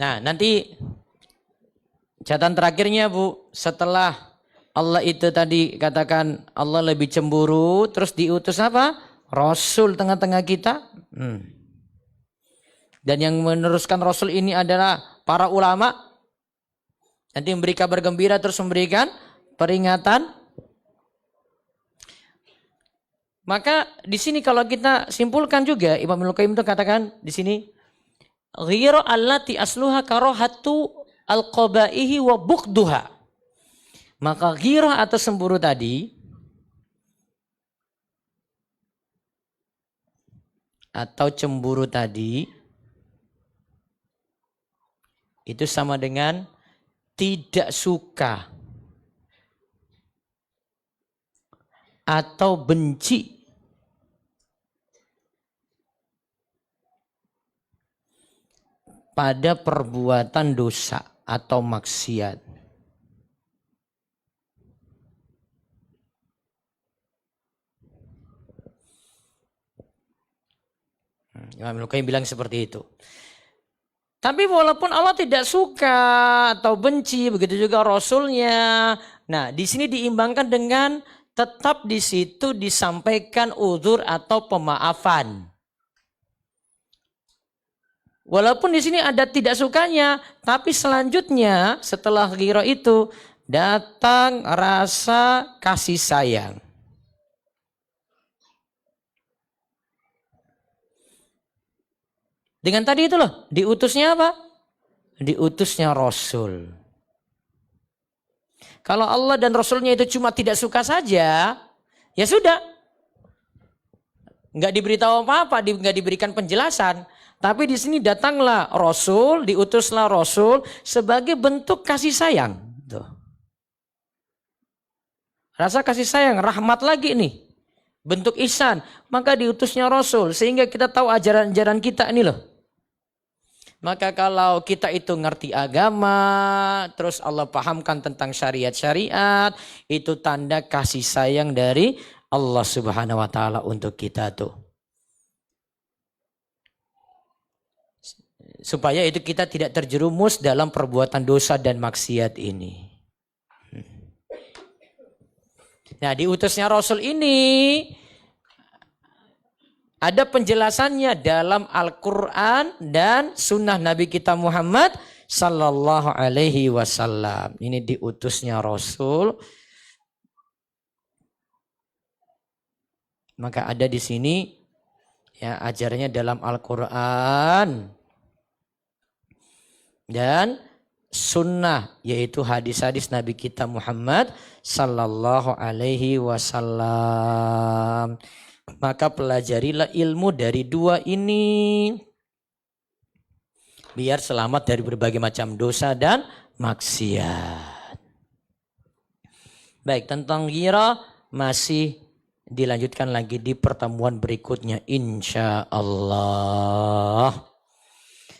Nah, nanti catatan terakhirnya Bu, setelah Allah itu tadi katakan Allah lebih cemburu, terus diutus apa? Rasul tengah-tengah kita. Dan yang meneruskan Rasul ini adalah para ulama. Nanti memberi kabar gembira terus memberikan peringatan. Maka di sini kalau kita simpulkan juga Imam Ibnu Qayyim itu katakan di sini ghira allati asluha karahatu al-qabaihi wa bughduha. Maka ghirah atau cemburu tadi itu sama dengan tidak suka atau benci pada perbuatan dosa atau maksiat. Imam Ibnu Qayyim bilang seperti itu. Tapi walaupun Allah tidak suka atau benci, begitu juga Rasulnya. Nah, di sini diimbangkan dengan tetap di situ disampaikan udzur atau pemaafan. Walaupun di sini ada tidak sukanya, tapi selanjutnya setelah ghirah itu datang rasa kasih sayang. Dengan tadi itu loh, diutusnya apa? Diutusnya Rasul. Kalau Allah dan Rasulnya itu cuma tidak suka saja, ya sudah. Nggak diberitahu apa-apa, nggak diberikan penjelasan. Tapi di sini datanglah Rasul, diutuslah Rasul sebagai bentuk kasih sayang. Tuh. Rasa kasih sayang, rahmat lagi nih. Bentuk ihsan, maka diutusnya Rasul. Sehingga kita tahu ajaran-ajaran kita ini loh. Maka kalau kita itu ngerti agama, terus Allah pahamkan tentang syariat-syariat, itu tanda kasih sayang dari Allah Subhanahu wa taala untuk kita tuh. Supaya itu kita tidak terjerumus dalam perbuatan dosa dan maksiat ini. Nah, diutusnya Rasul ini ada penjelasannya dalam Al-Quran dan sunnah Nabi kita Muhammad Sallallahu Alaihi Wasallam. Ini diutusnya Rasul. Maka ada di sini ya ajarannya dalam Al-Quran dan sunnah, yaitu hadis-hadis Nabi kita Muhammad Sallallahu Alaihi Wasallam. Maka pelajarilah ilmu dari dua ini biar selamat dari berbagai macam dosa dan maksiat. Baik, tentang ghirah masih dilanjutkan lagi di pertemuan berikutnya insya Allah.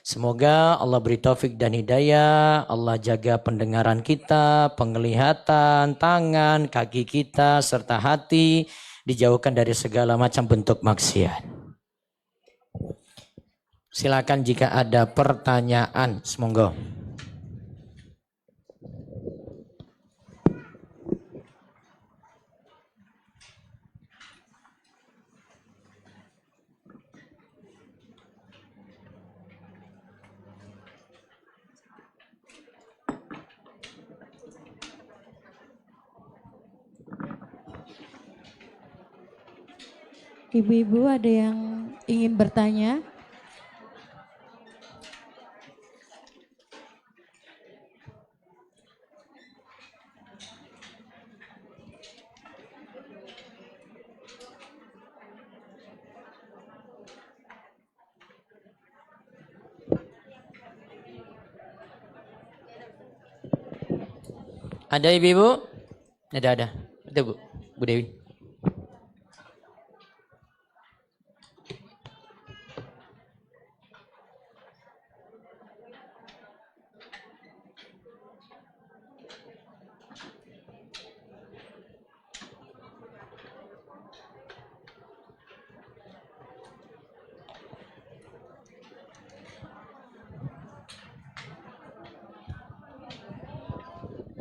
Semoga Allah beri taufik dan hidayah, Allah jaga pendengaran kita, penglihatan, tangan, kaki kita, serta hati, dijauhkan dari segala macam bentuk maksiat. Silakan jika ada pertanyaan, semoga. Ibu-ibu ada yang ingin bertanya? Ada ibu-ibu? Ada. Ada Bu Dewi.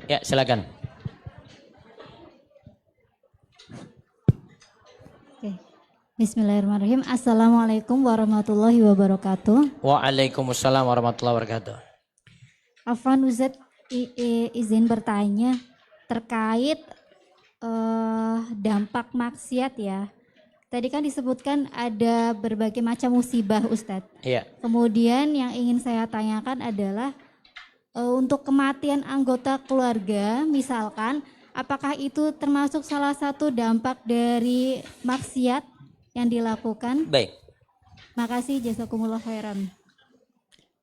Ya, silakan. Oke. Bismillahirrahmanirrahim. Assalamualaikum warahmatullahi wabarakatuh. Waalaikumsalam warahmatullahi wabarakatuh. Afwan Ustaz, izin bertanya terkait dampak maksiat ya. Tadi kan disebutkan ada berbagai macam musibah Ustadz. Iya. Kemudian yang ingin saya tanyakan adalah untuk kematian anggota keluarga misalkan, apakah itu termasuk salah satu dampak dari maksiat yang dilakukan? Baik. Makasih, jazakumullah khairan.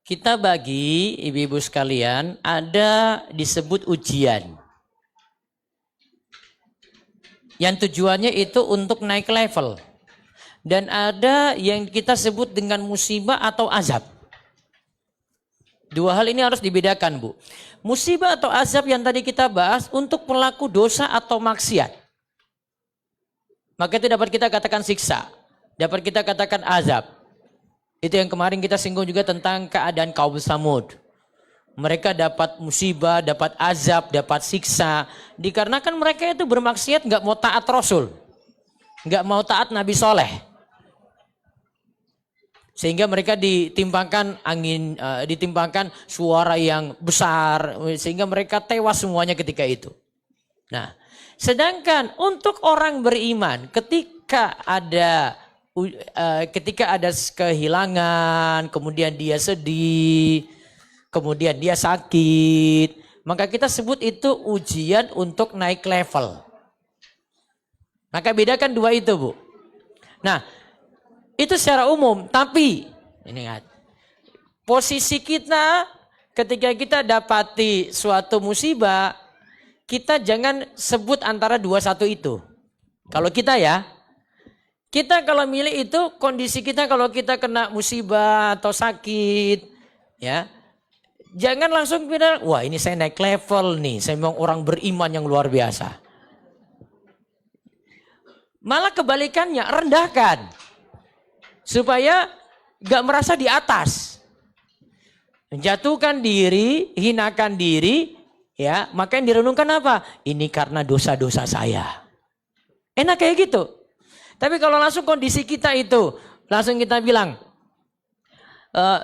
Kita bagi ibu-ibu sekalian ada disebut ujian. Yang tujuannya itu untuk naik level. Dan ada yang kita sebut dengan musibah atau azab. Dua hal ini harus dibedakan, Bu. Musibah atau azab yang tadi kita bahas untuk pelaku dosa atau maksiat. Maka itu dapat kita katakan siksa. Dapat kita katakan azab. Itu yang kemarin kita singgung juga tentang keadaan kaum Samud. Mereka dapat musibah, dapat azab, dapat siksa. Dikarenakan mereka itu bermaksiat nggak mau taat Rasul. Nggak mau taat Nabi Soleh. Sehingga mereka ditimpakan angin, ditimpakan suara yang besar. Sehingga mereka tewas semuanya ketika itu. Nah, sedangkan untuk orang beriman ketika ada kehilangan, kemudian dia sedih, kemudian dia sakit, maka kita sebut itu ujian untuk naik level. Maka bedakan dua itu, Bu. Nah, itu secara umum, tapi ini ingat, posisi kita ketika kita dapati suatu musibah, kita jangan sebut antara dua satu itu. Kalau kita ya, kita kalau milih itu kondisi kita kalau kita kena musibah atau sakit, ya. Jangan langsung bilang, wah ini saya naik level nih, saya memang orang beriman yang luar biasa. Malah kebalikannya, rendahkan. Supaya gak merasa di atas. Menjatuhkan diri, hinakan diri, ya, maka yang direnungkan apa? Ini karena dosa-dosa saya. Enak kayak gitu. Tapi kalau langsung kondisi kita itu, langsung kita bilang,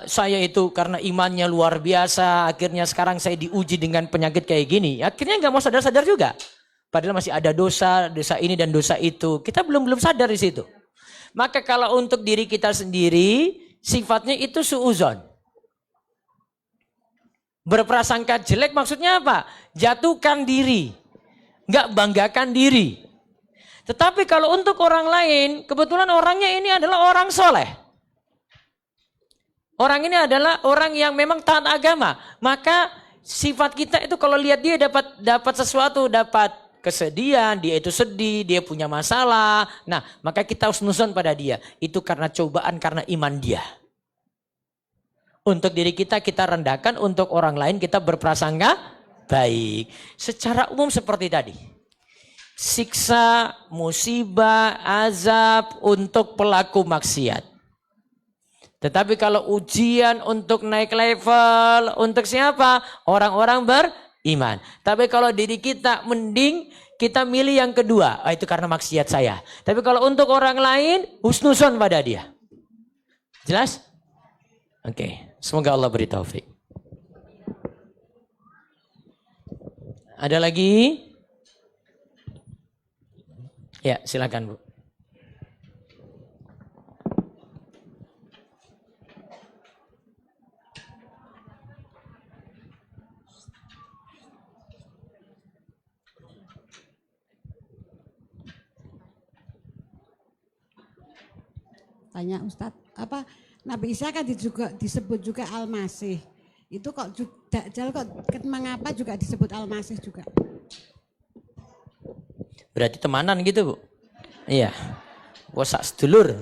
saya itu karena imannya luar biasa, akhirnya sekarang saya diuji dengan penyakit kayak gini. Akhirnya nggak mau sadar-sadar juga. Padahal masih ada dosa, dosa ini dan dosa itu. Kita belum sadar di situ. Maka kalau untuk diri kita sendiri, sifatnya itu suuzon. Berprasangka jelek maksudnya apa? Jatuhkan diri. Nggak banggakan diri. Tetapi kalau untuk orang lain, kebetulan orangnya ini adalah orang soleh. Orang ini adalah orang yang memang taat agama. Maka sifat kita itu kalau lihat dia dapat sesuatu, dapat kesedihan, dia itu sedih, dia punya masalah. Nah, maka kita husnuzon pada dia. Itu karena cobaan, karena iman dia. Untuk diri kita rendahkan, untuk orang lain kita berprasangka baik. Secara umum seperti tadi. Siksa, musibah, azab untuk pelaku maksiat. Tetapi kalau ujian untuk naik level, untuk siapa? Orang-orang beriman. Tapi kalau diri kita mending kita milih yang kedua. Itu karena maksiat saya. Tapi kalau untuk orang lain, husnuzon pada dia. Jelas? Oke. Semoga Allah beri taufik. Ada lagi? Ya, silakan, Bu. Tanya Ustadz, apa Nabi Isa kan disebut juga Al-Masih. Itu kok Dajjal kok mengapa juga disebut Al-Masih juga? Berarti temanan gitu, Bu? Iya. Wasak sedulur.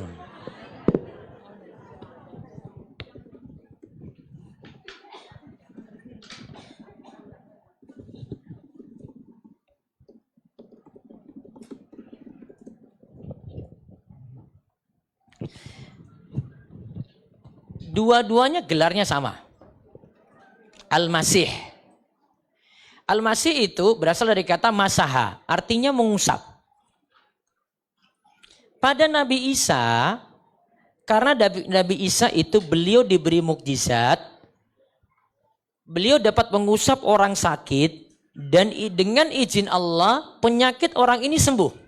Dua-duanya gelarnya sama. Al-Masih. Al-masih itu berasal dari kata masaha, artinya mengusap. Pada Nabi Isa, karena Nabi Isa itu beliau diberi mukjizat, beliau dapat mengusap orang sakit dan dengan izin Allah penyakit orang ini sembuh.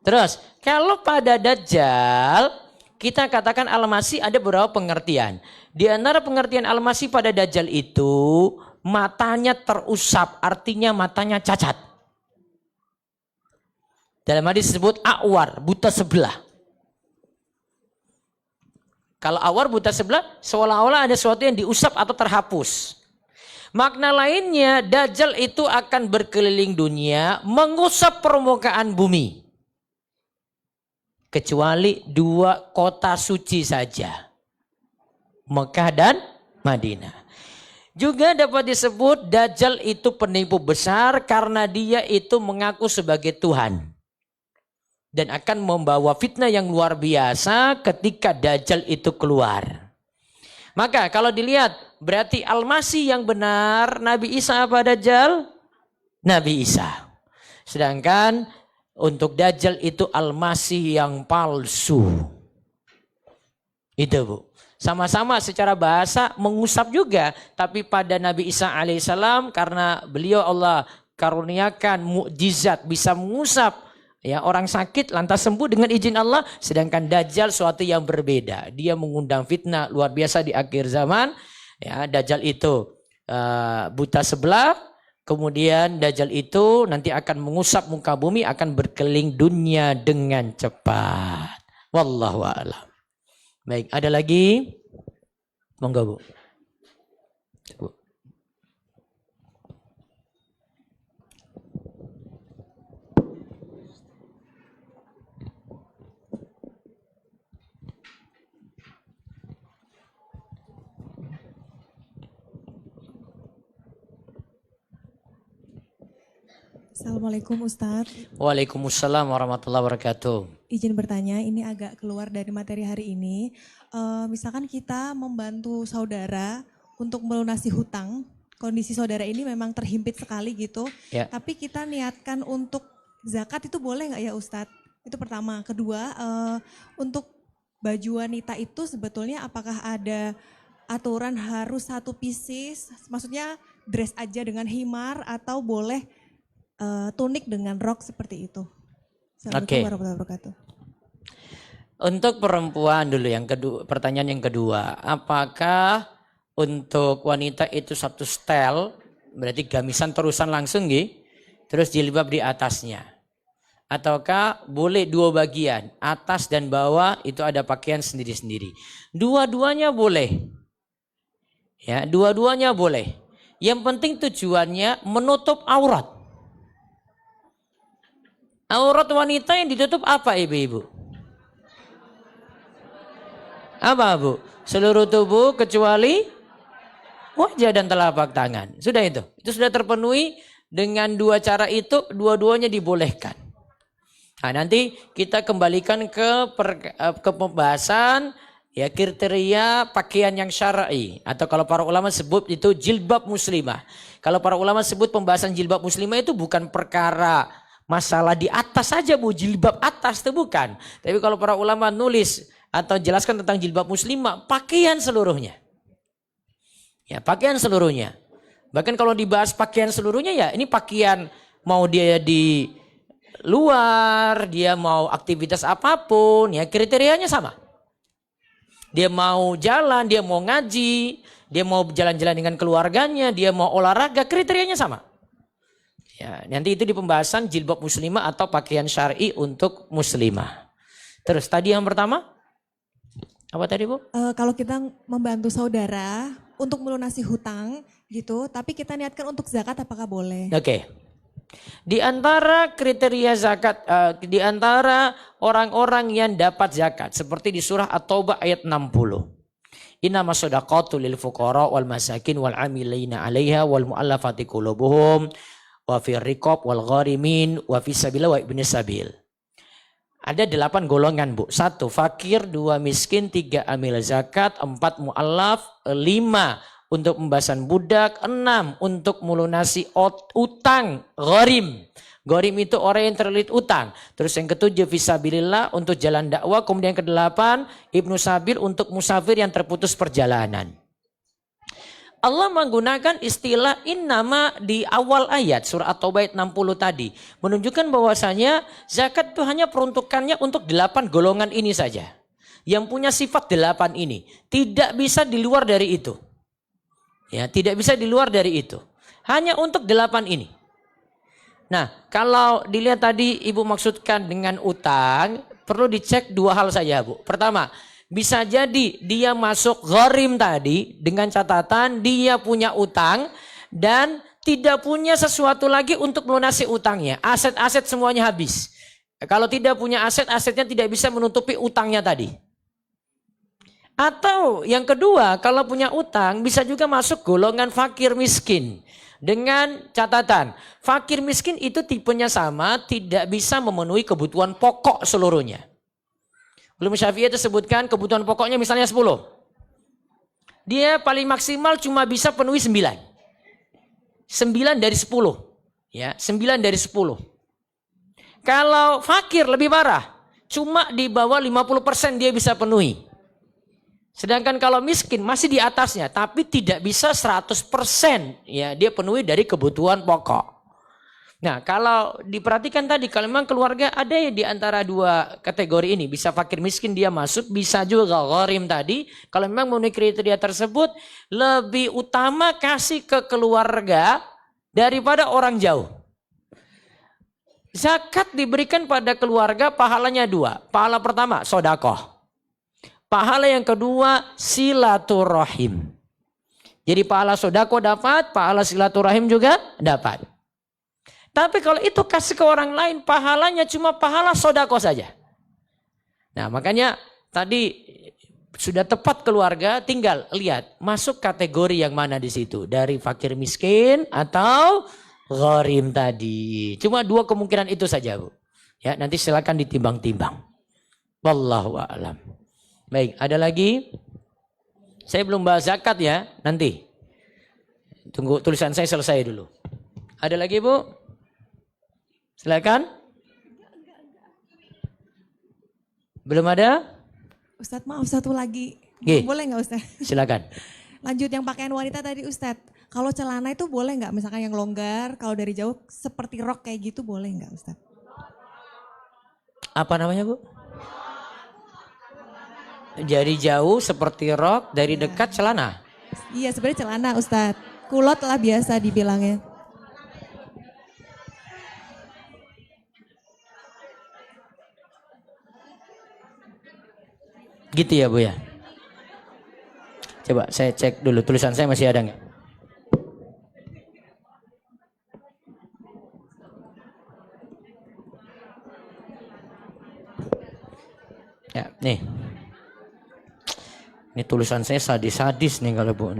Terus, kalau pada Dajjal, kita katakan Al-Masih ada beberapa pengertian. Di antara pengertian Al-Masih pada Dajjal itu, matanya terusap, artinya matanya cacat. Dalam hadis disebut awar, buta sebelah. Kalau awar buta sebelah, seolah-olah ada sesuatu yang diusap atau terhapus. Makna lainnya, Dajjal itu akan berkeliling dunia, mengusap permukaan bumi. Kecuali 2 kota suci saja, Mekah dan Madinah. Juga dapat disebut Dajjal itu penipu besar karena dia itu mengaku sebagai Tuhan. Dan akan membawa fitnah yang luar biasa ketika Dajjal itu keluar. Maka kalau dilihat berarti Al-Masih yang benar, Nabi Isa apa Dajjal? Nabi Isa. Sedangkan untuk Dajjal itu Al-Masih yang palsu. Itu Bu. Sama-sama secara bahasa mengusap juga. Tapi pada Nabi Isa alaihissalam karena beliau Allah karuniakan mukjizat bisa mengusap ya orang sakit lantas sembuh dengan izin Allah. Sedangkan Dajjal suatu yang berbeda. Dia mengundang fitnah luar biasa di akhir zaman. Ya, Dajjal itu buta sebelah. Kemudian Dajjal itu nanti akan mengusap muka bumi, akan berkeliling dunia dengan cepat. Wallahu a'lam. Baik, ada lagi? Monggo Bu. Bu. Assalamualaikum Ustadz. Waalaikumsalam warahmatullahi wabarakatuh. Izin bertanya, ini agak keluar dari materi hari ini. Misalkan kita membantu saudara untuk melunasi hutang, kondisi saudara ini memang terhimpit sekali gitu. Ya. Tapi kita niatkan untuk zakat itu boleh nggak ya Ustadz? Itu pertama. Kedua, untuk baju wanita itu sebetulnya apakah ada aturan harus 1 pieces? Maksudnya dress aja dengan himar atau boleh tunik dengan rok seperti itu? Assalamualaikum warahmatullahi wabarakatuh. Untuk perempuan dulu yang kedua, pertanyaan yang kedua, apakah untuk wanita itu satu setel, berarti gamisan terusan langsung gitu, terus jilbab di atasnya, ataukah boleh 2 bagian, atas dan bawah itu ada pakaian sendiri-sendiri? Dua-duanya boleh, ya dua-duanya boleh. Yang penting tujuannya menutup aurat. Aurat wanita yang ditutup apa ibu-ibu? Apa Bu? Seluruh tubuh kecuali wajah dan telapak tangan. Sudah itu. Itu sudah terpenuhi dengan 2 cara itu, dua-duanya dibolehkan. Nah, nanti kita kembalikan ke pembahasan ya kriteria pakaian yang syar'i atau kalau para ulama sebut itu jilbab muslimah. Kalau para ulama sebut pembahasan jilbab muslimah itu bukan perkara masalah di atas saja Bu, jilbab atas itu bukan. Tapi kalau para ulama nulis atau jelaskan tentang jilbab muslimah, pakaian seluruhnya. Ya, pakaian seluruhnya. Bahkan kalau dibahas pakaian seluruhnya ya, ini pakaian mau dia di luar, dia mau aktivitas apapun, ya kriterianya sama. Dia mau jalan, dia mau ngaji, dia mau jalan-jalan dengan keluarganya, dia mau olahraga, kriterianya sama. Ya, nanti itu di pembahasan jilbab muslimah atau pakaian syar'i untuk muslimah. Terus tadi yang pertama, apa tadi Bu? Kalau kita membantu saudara untuk melunasi hutang gitu, tapi kita niatkan untuk zakat apakah boleh? Oke. Di antara kriteria zakat, di antara orang-orang yang dapat zakat, seperti di surah At-Taubah ayat 60. Innama shadaqatu lil fuqara wal masakin wal amilina 'alaiha wal mu'allafati qulubuhum wa fi riqab wal gharimin wa fi sabilillah wa ibni sabil. Ada 8 golongan Bu. 1 fakir, 2 miskin, 3 amil zakat, 4 mu'allaf, 5 untuk pembahasan budak. 6 untuk melunasi utang gharim. Gharim itu orang yang terlilit utang. Terus yang ke-7 fisabilillah untuk jalan dakwah. Kemudian yang ke-8 Ibnu Sabil untuk musafir yang terputus perjalanan. Allah menggunakan istilah innama di awal ayat surah At-Taubah 60 tadi. Menunjukkan bahwasanya zakat itu hanya peruntukannya untuk 8 golongan ini saja. Yang punya sifat 8 ini. Tidak bisa di luar dari itu. Ya, tidak bisa di luar dari itu. Hanya untuk 8 ini. Nah, kalau dilihat tadi Ibu maksudkan dengan utang, perlu dicek 2 hal saja, Bu. Pertama, bisa jadi dia masuk gharim tadi dengan catatan dia punya utang dan tidak punya sesuatu lagi untuk melunasi utangnya. Aset-aset semuanya habis. Kalau tidak punya aset, asetnya tidak bisa menutupi utangnya tadi. Atau yang kedua, kalau punya utang bisa juga masuk golongan fakir miskin. Dengan catatan, fakir miskin itu tipenya sama, tidak bisa memenuhi kebutuhan pokok seluruhnya. Ulama Syafi'i itu sebutkan kebutuhan pokoknya misalnya 10. Dia paling maksimal cuma bisa penuhi 9. 9 dari 10. Ya, 9 dari 10. Kalau fakir lebih parah. Cuma di bawah 50% dia bisa penuhi. Sedangkan kalau miskin masih di atasnya. Tapi tidak bisa 100%. Ya, dia penuhi dari kebutuhan pokok. Nah, kalau diperhatikan tadi, kalau memang keluarga ada ya di antara 2 kategori ini. Bisa fakir miskin dia masuk, bisa juga gharim tadi. Kalau memang memenuhi kriteria tersebut, lebih utama kasih ke keluarga daripada orang jauh. Zakat diberikan pada keluarga pahalanya 2. Pahala pertama, sodakoh. Pahala yang kedua, silaturahim. Jadi pahala sodakoh dapat, pahala silaturahim juga dapat. Tapi kalau itu kasih ke orang lain, pahalanya cuma pahala sodako saja. Nah, makanya tadi sudah tepat keluarga, tinggal lihat masuk kategori yang mana di situ. Dari fakir miskin atau gharim tadi. Cuma 2 kemungkinan itu saja, Bu. Ya, nanti silakan ditimbang-timbang. Wallahu a'lam. Baik, ada lagi? Saya belum bahas zakat ya, nanti. Tunggu tulisan saya selesai dulu. Ada lagi, Bu? Silakan. Belum ada? Ustadz maaf satu lagi. Gih. Boleh nggak Ustadz? Silakan. Lanjut yang pakaian wanita tadi Ustadz. Kalau celana itu boleh nggak? Misalkan yang longgar, kalau dari jauh seperti rok kayak gitu boleh nggak Ustadz? Apa namanya, Bu? Dari jauh seperti rok, dari dekat celana. Iya sebenarnya celana Ustadz. Kulot lah biasa dibilangnya. Gitu ya, Bu ya. Coba saya cek dulu tulisan saya masih ada nggak? Ya, nih. Ini tulisan saya sadis-sadis nih kalau Bu.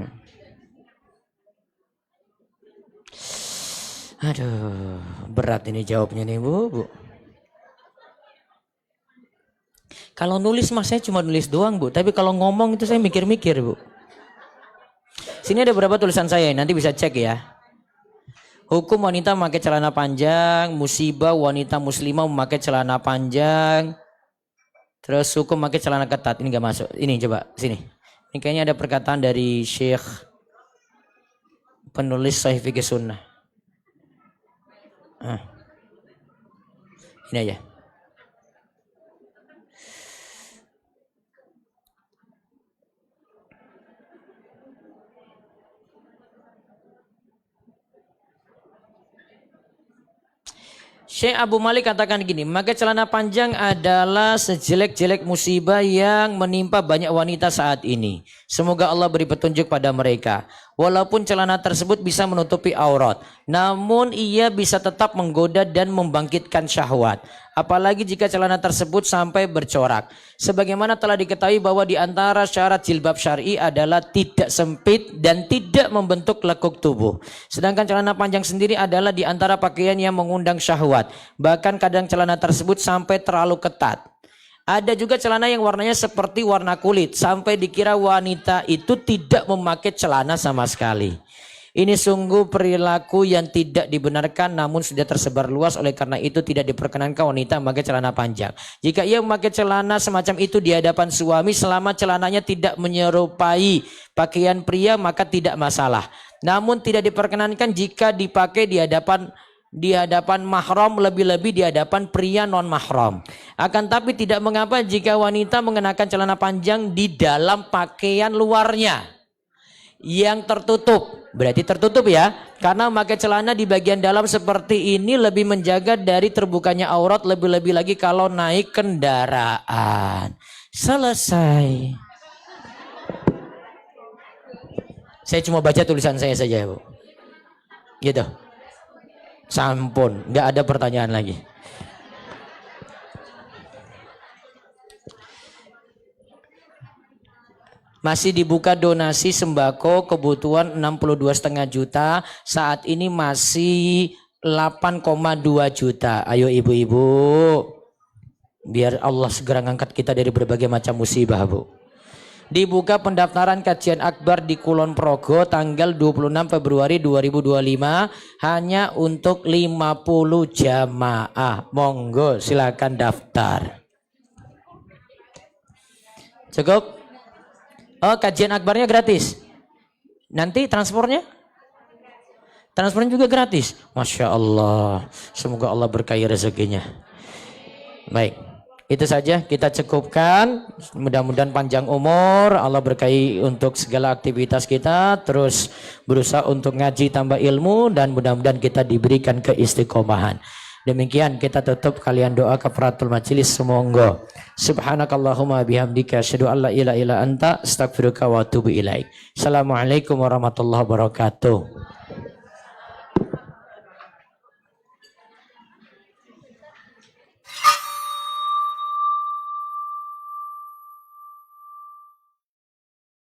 Aduh, berat ini jawabnya nih, Bu. Kalau nulis mah saya cuma nulis doang, Bu. Tapi kalau ngomong itu saya mikir-mikir, Bu. Sini ada beberapa tulisan saya, nanti bisa cek ya. Hukum wanita memakai celana panjang, musibah wanita muslimah memakai celana panjang. Terus hukum memakai celana ketat, ini gak masuk. Ini coba, sini. Ini kayaknya ada perkataan dari Syekh penulis Sahih Fiqh Sunnah. Ini aja. Syekh Abu Malik katakan gini, maka celana panjang adalah sejelek-jelek musibah yang menimpa banyak wanita saat ini. Semoga Allah beri petunjuk pada mereka. Walaupun celana tersebut bisa menutupi aurat, namun ia bisa tetap menggoda dan membangkitkan syahwat. Apalagi jika celana tersebut sampai bercorak. Sebagaimana telah diketahui bahwa di antara syarat jilbab syar'i adalah tidak sempit dan tidak membentuk lekuk tubuh. Sedangkan celana panjang sendiri adalah di antara pakaian yang mengundang syahwat. Bahkan kadang celana tersebut sampai terlalu ketat. Ada juga celana yang warnanya seperti warna kulit sampai dikira wanita itu tidak memakai celana sama sekali. Ini sungguh perilaku yang tidak dibenarkan namun sudah tersebar luas, oleh karena itu tidak diperkenankan wanita memakai celana panjang. Jika ia memakai celana semacam itu di hadapan suami selama celananya tidak menyerupai pakaian pria maka tidak masalah. Namun tidak diperkenankan jika dipakai di hadapan mahram, lebih-lebih di hadapan pria non mahram. Akan tapi tidak mengapa jika wanita mengenakan celana panjang di dalam pakaian luarnya yang tertutup. Berarti tertutup ya, karena memakai celana di bagian dalam seperti ini lebih menjaga dari terbukanya aurat, lebih-lebih lagi kalau naik kendaraan. Selesai. Saya cuma baca tulisan saya saja, Bu. Gitu. Sampun, nggak ada pertanyaan lagi. Masih dibuka donasi sembako kebutuhan 62,5 juta. Saat ini masih 8,2 juta. Ayo ibu-ibu, biar Allah segera ngangkat kita dari berbagai macam musibah, Bu. Dibuka pendaftaran kajian akbar di Kulon Progo tanggal 26 Februari 2025 hanya untuk 50 jamaah. Monggo silakan daftar. Cukup? Oh, kajian akbarnya gratis. Nanti transportnya? Transportnya juga gratis. Masya Allah. Semoga Allah berkahi rezekinya. Baik. Itu saja kita cukupkan. Mudah-mudahan panjang umur. Allah berkahi untuk segala aktivitas kita. Terus berusaha untuk ngaji tambah ilmu. Dan mudah-mudahan kita diberikan keistiqomahan. Demikian kita tutup, kalian doa kafaratul majelis. Semoga subhanakallahumma bihamdika asyhadu an la ilaha illa anta astaghfiruka wa atubu ilaik. Assalamualaikum warahmatullahi wabarakatuh.